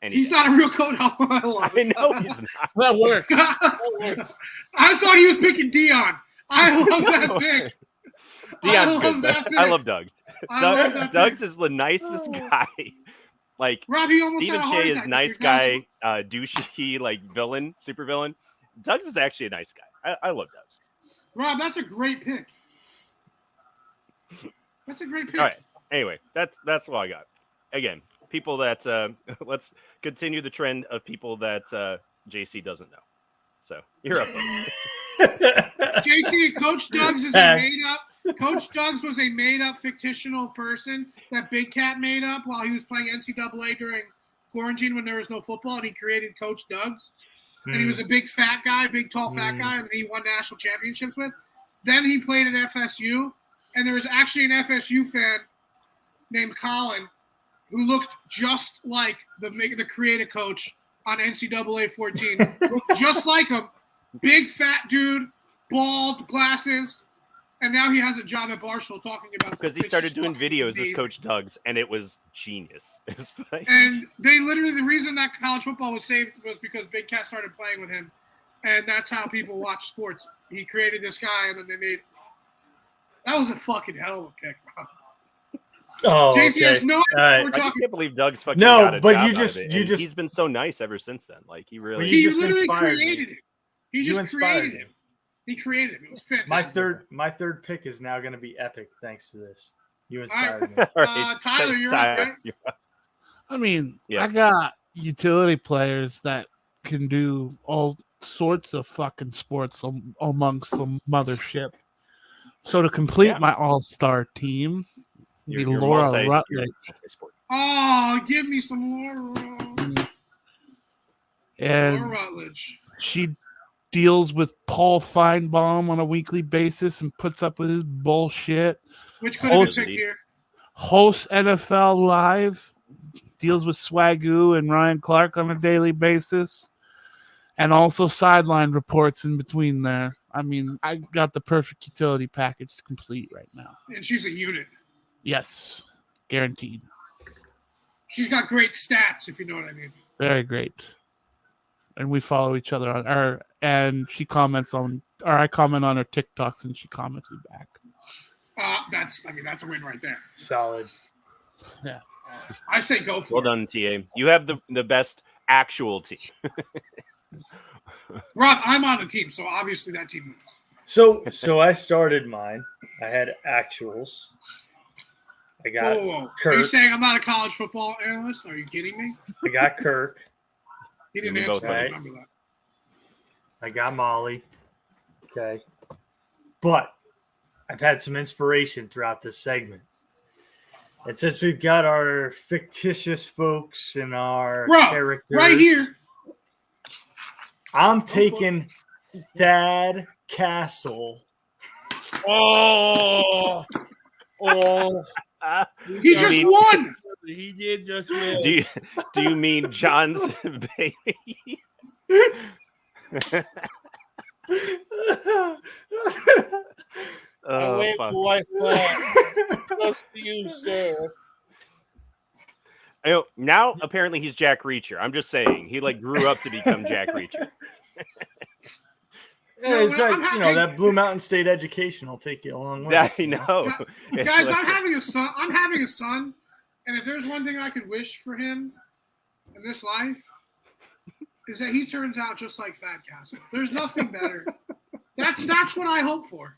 And He's not a real coach. I love I it. know he's not. That worked. I thought he was picking Dion. I love that pick. Dion's love good. that pick. I love Doug's. I love that Doug's pick. is the nicest guy. Like Rob, he almost Stephen had a heart J is attack. nice guy, douchey like villain, super villain. Doug's is actually a nice guy. I love Doug's. Rob, that's a great pick. That's a great pick. All right. Anyway, that's all I got. Again, people that let's continue the trend of people that JC doesn't know. So you're up. JC, Coach Doug's is a made-up. Coach Doug's was a made-up fictional person that Big Cat made up while he was playing NCAA during quarantine when there was no football, and he created Coach Doug's. And he was a big fat guy, big tall fat guy, and he won national championships with. Then he played at FSU, and there was actually an FSU fan named Colin who looked just like the creative coach on NCAA 14. Looked just like him. Big fat dude, bald, glasses. And now he has a job at Barstool talking about Because he started doing videos as Coach Doug's, and it was genius. It was like, and they literally, the reason that college football was saved was because Big Cat started playing with him. And that's how people watch sports. He created this guy, and then they made – that was a fucking hell of a pick, bro. Oh, JC has no idea right. what we're I just talking can't believe Doug's fucking No, got a but job you out just- of it, you and just- he's been so nice ever since then. Like he really. He just literally inspired created me. him. He You just inspired created me. him. He created him. It was fantastic. My third pick is now going to be epic thanks to this. You All right. inspired me. All right. Tyler, you're up, right? you're up. I mean, Yeah. I got utility players that can do all sorts of fucking sports amongst the mothership. So to complete Yeah. my all-star team, be You're Laura multi- Rutledge. Oh, give me some Laura. Laura And Rutledge. she deals with Paul Feinbaum on a weekly basis and puts up with his bullshit. Which could have been Host- picked here. Hosts NFL Live, deals with Swagoo and Ryan Clark on a daily basis, and also sideline reports in between there. I mean, I got the perfect utility package complete right now. And she's a unit. Yes, guaranteed. She's got great stats, if you know what I mean. Very great. And we follow each other on her, and she comments on, or I comment on her TikToks, and she comments me back. That's a win right there. Solid. Yeah. I say go for Well it. done, TA. You have the best actual team. Rob, I'm on the team, so obviously that team wins. So I started mine. I had actuals. I got Whoa. Are you Kirk. saying I'm not a college football analyst? Are you kidding me? I got Kirk. He didn't We answer both that. I right. remember that. I got Molly. Okay. But I've had some inspiration throughout this segment. And since we've got our fictitious folks and our Bro, characters, right here. I'm taking Thad Castle. Oh, He just mean- won. he did just win. Do you mean John's baby? I Oh, went fuck. to life just to you, sir. I know, now apparently he's Jack Reacher. I'm just saying he like grew up to become Jack Reacher. Yeah, it's No, like, I'm you know, that Blue Mountain State education will take you a long way. I know. It's Guys, like- I'm having a son, and if there's one thing I could wish for him in this life, is that he turns out just like Thad Castle. There's nothing better. That's what I hope for.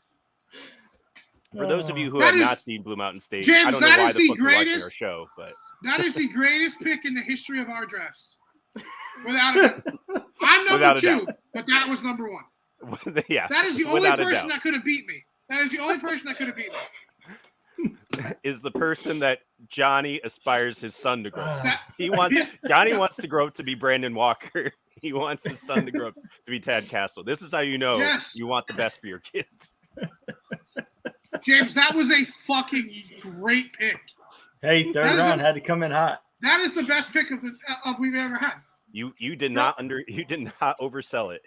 For those of you who That have is- not seen Blue Mountain State, James, I don't know that why is the the fuck you're watching our greatest- show, but That is the greatest pick in the history of our drafts. Without a doubt. I'm number Without a 2, but that was number 1. yeah, That is the only without a person doubt. that could have beat me. That is the only person that could have beat me. Is the person that Johnny aspires his son to grow up. That, He wants Johnny wants to grow up to be Brandon Walker. He wants his son to grow up to be Tad Castle. This is how you know Yes. you want the best for your kids. James, that was a fucking great pick. Hey, third round had to come in hot. That is the best pick of we've ever had. You did not oversell it.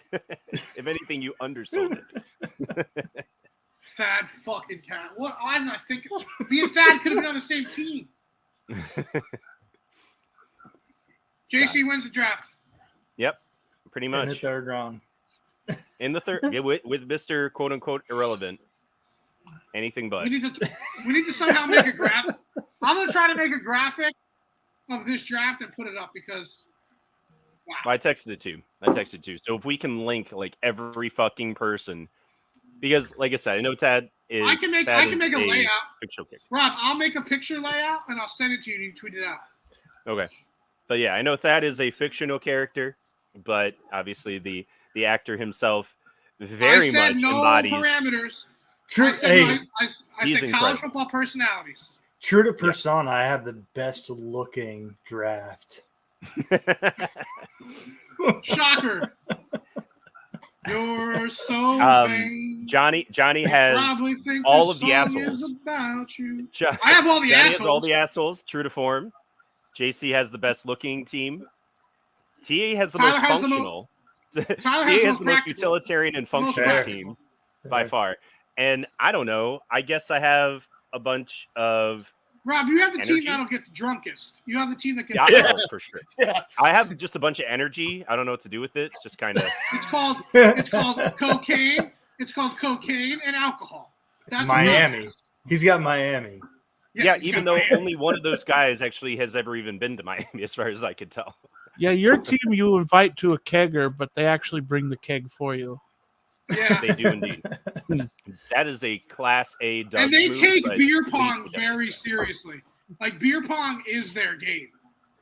If anything, you undersold it. Thad fucking cat. What? I'm not thinking. Me and Thad could have been on the same team. JC wins the draft. Yep, pretty In the much. third round. In the third, yeah, with Mr. quote unquote irrelevant. Anything but. We need to somehow make a graphic. I'm gonna try to make a graphic of this draft and put it up because wow. I texted it too. So if we can link like every fucking person, because like I said, I know Tad is. I can make a layout. Fictional character. Rob, I'll make a picture layout and I'll send it to you and you tweet it out. Okay. But yeah, I know Thad is a fictional character, but obviously the actor himself very much embodies. Parameters. True. I said, Hey, I said college football personalities. true to persona, I have the best looking draft. Shocker. You're so vain. Johnny has Probably think all this of the song assholes. is about you. Jo- I have all the Johnny assholes. has all the assholes, true to form. JC has the best looking team. TA has the Tyler most has functional. Tyler TA has has the the most most utilitarian and Most functional practical. team by far. And I don't know. I guess I have a bunch of Rob, you have the Energy? team that'll get the drunkest. You have the team that gets yeah, for sure. I have just a bunch of energy. I don't know what to do with it. It's just kind of It's called cocaine. It's called cocaine and alcohol. It's Miami. what He's got Miami. yeah. he's Even got though Miami. only one of those guys actually has ever even been to Miami, as far as I could tell. Yeah, your team you invite to a kegger, but they actually bring the keg for you. Yeah. They do indeed. That is a class A Doug And they move, take but beer Leach pong would very seriously. Like beer pong is their game.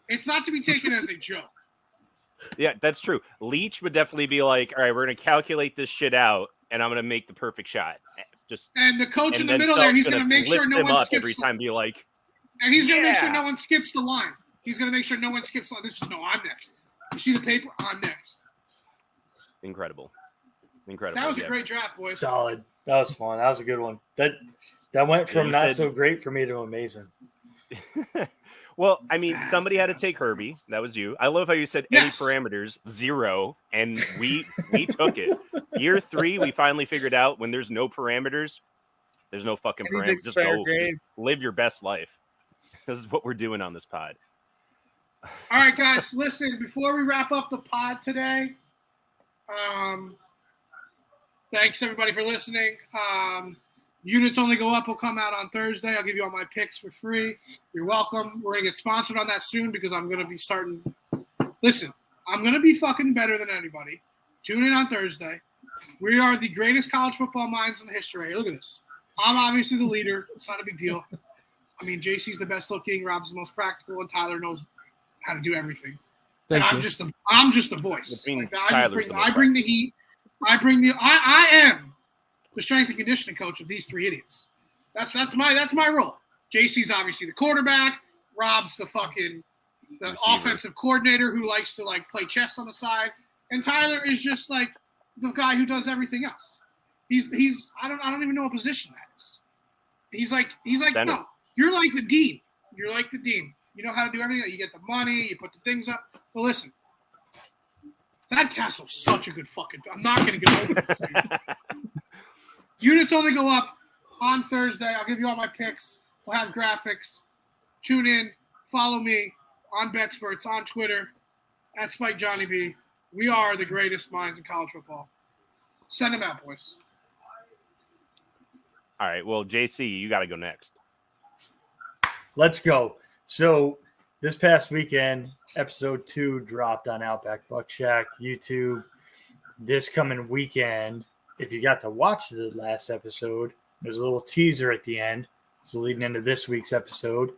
It's not to be taken as a joke. Yeah, that's true. Leach would definitely be like, all right, we're going to calculate this shit out, and I'm going to make the perfect shot. Just And the coach in and the then middle there, Felt's he's going to make sure lift no him one up skips. every time. Be like, And he's going to make sure Yeah. no one skips the line. He's going to make sure no one skips the line. This is no, I'm next. You see the paper? I'm next. incredible. That That was a great draft, boys. Solid. That was fun. That was a good one. That went from you not said- so great for me to amazing. Well, I mean, somebody had to take Herbie. That was you. I love how you said Yes. any parameters, 0, and we took it. Year 3, we finally figured out when there's no parameters, there's no fucking parameters. Anything's Just fair go, game. just live your best life. This is what we're doing on this pod. All right, guys, listen, before we wrap up the pod today, thanks everybody for listening. Units Only Go Up will come out on Thursday. I'll give you all my picks for free. You're welcome. We're going to get sponsored on that soon because I'm going to be starting. Listen, I'm going to be fucking better than anybody. Tune in on Thursday. We are the greatest college football minds in the history. Look at this. I'm obviously the leader. It's not a big deal. I mean, JC's the best looking, Rob's the most practical, and Tyler knows how to do everything. Thank And you. I'm just the voice. Which means Like, Tyler's the most I bring the heat. I am the strength and conditioning coach of these three idiots. That's my role. JC's obviously the quarterback. Rob's the Receiver. offensive coordinator who likes to like play chess on the side, and Tyler is just like the guy who does everything else. He's I don't even know what position that is. He's like Center. no, you're like the dean. You're like the dean. You know how to do everything. You get the money. You put the things up. But listen, Thad Castle's such a good fucking. I'm not going to get over this. Units Only Go Up on Thursday. I'll give you all my picks. We'll have graphics. Tune in. Follow me on BetSperts, on Twitter, at Spike Johnny B. We are the greatest minds in college football. Send them out, boys. All right. Well, JC, you got to go next. Let's go. So this past weekend, episode 2 dropped on Outback Buck Shack, YouTube. This coming weekend, if you got to watch the last episode, there's a little teaser at the end. So leading into this week's episode,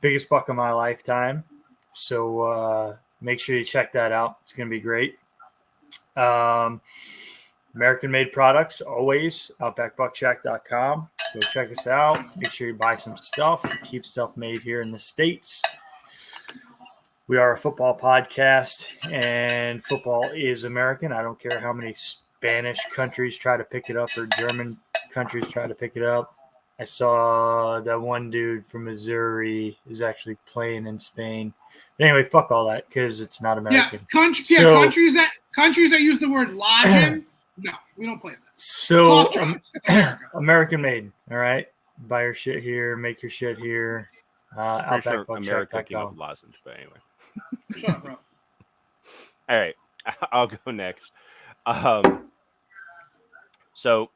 biggest buck of my lifetime. So make sure you check that out. It's going to be great. American-made products, always, outbackbuckshack.com. Go check us out. Make sure you buy some stuff. Keep stuff made here in the States. We are a football podcast, and football is American. I don't care how many Spanish countries try to pick it up or German countries try to pick it up. I saw that one dude from Missouri is actually playing in Spain. But anyway, fuck all that because it's not American. Countries that use the word lodging. No, we don't play that. So It's America. American made. All right, buy your shit here, make your shit here. Pretty sure America came up Outbackbuckshot.com. with lozenge, but anyway. Shut up, bro. All right, I'll go next. So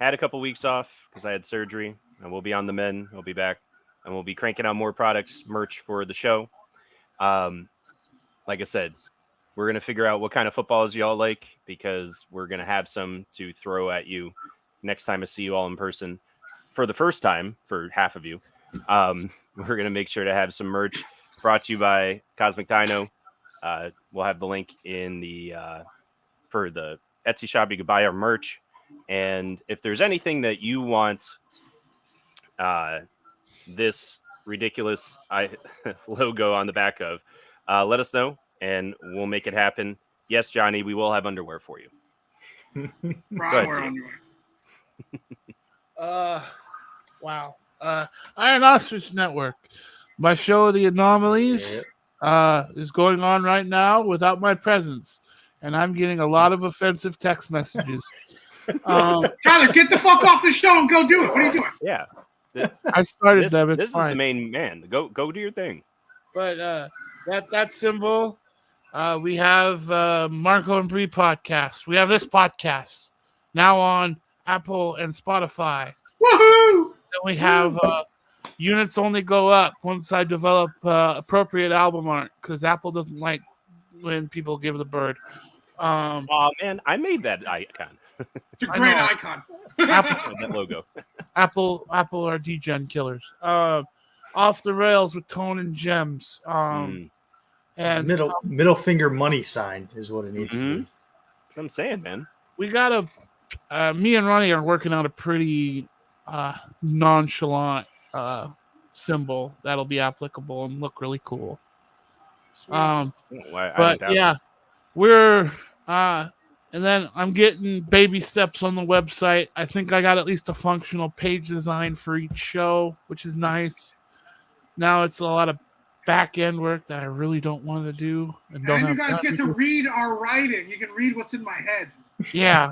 had a couple weeks off because I had surgery, and we'll be on the mend. We'll be back, and we'll be cranking out more products, merch for the show. Like I said, we're gonna figure out what kind of footballs y'all like because we're gonna have some to throw at you next time I see you all in person. For the first time, for half of you, we're gonna make sure to have some merch brought to you by Cosmic Dino. We'll have the link in the for the Etsy shop. You can buy our merch. And if there's anything that you want this ridiculous logo on the back of, let us know and we'll make it happen. Yes, Johnny, we will have underwear for you. Wow. Iron Ostrich Network. My show, The Anomalies, is going on right now without my presence. And I'm getting a lot of offensive text messages. Tyler, get the fuck off the show and go do it. What are you doing? Yeah. I started them. This is the main man. Go do your thing. But that symbol, we have Marco and Bree podcast. We have this podcast now on Apple and Spotify. Woohoo! Then we have units only go up once I develop appropriate album art because Apple doesn't like when people give the bird. Oh man, I made that icon. It's a great icon. Apple, that logo. Apple are degen killers. Off the rails with Tone and Gems. And middle finger money sign is what it needs to be. That's what I'm saying, man. We got me and Ronnie are working on a pretty nonchalant symbol that'll be applicable and look really cool. We're and then I'm getting baby steps on the website. I think I got at least a functional page design for each show, which is nice. Now it's a lot of back end work that I really don't want to do. And you guys get to read our writing. You can read what's in my head. Yeah,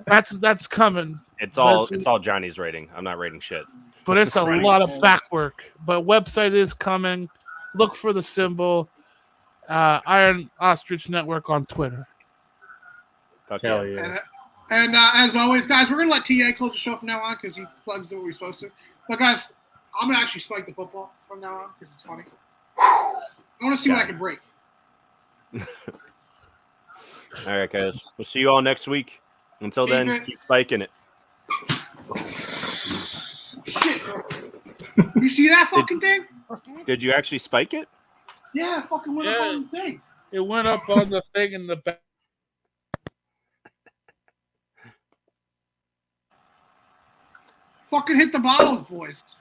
that's coming. It's all Johnny's writing. I'm not writing shit. But it's a lot of back work. But website is coming. Look for the symbol. Iron Ostrich Network on Twitter. Hell yeah. And as always, guys, we're going to let TA close the show from now on because he plugs it what we're supposed to. But, guys, I'm going to actually spike the football from now on because it's funny. I want to see what I can break. All right, guys. We'll see you all next week. Until then, keep spiking it. Shit. You see that fucking thing? Did you actually spike it? Yeah, it fucking went up on the thing. It went up on the thing in the back. Fucking hit the bottles, boys.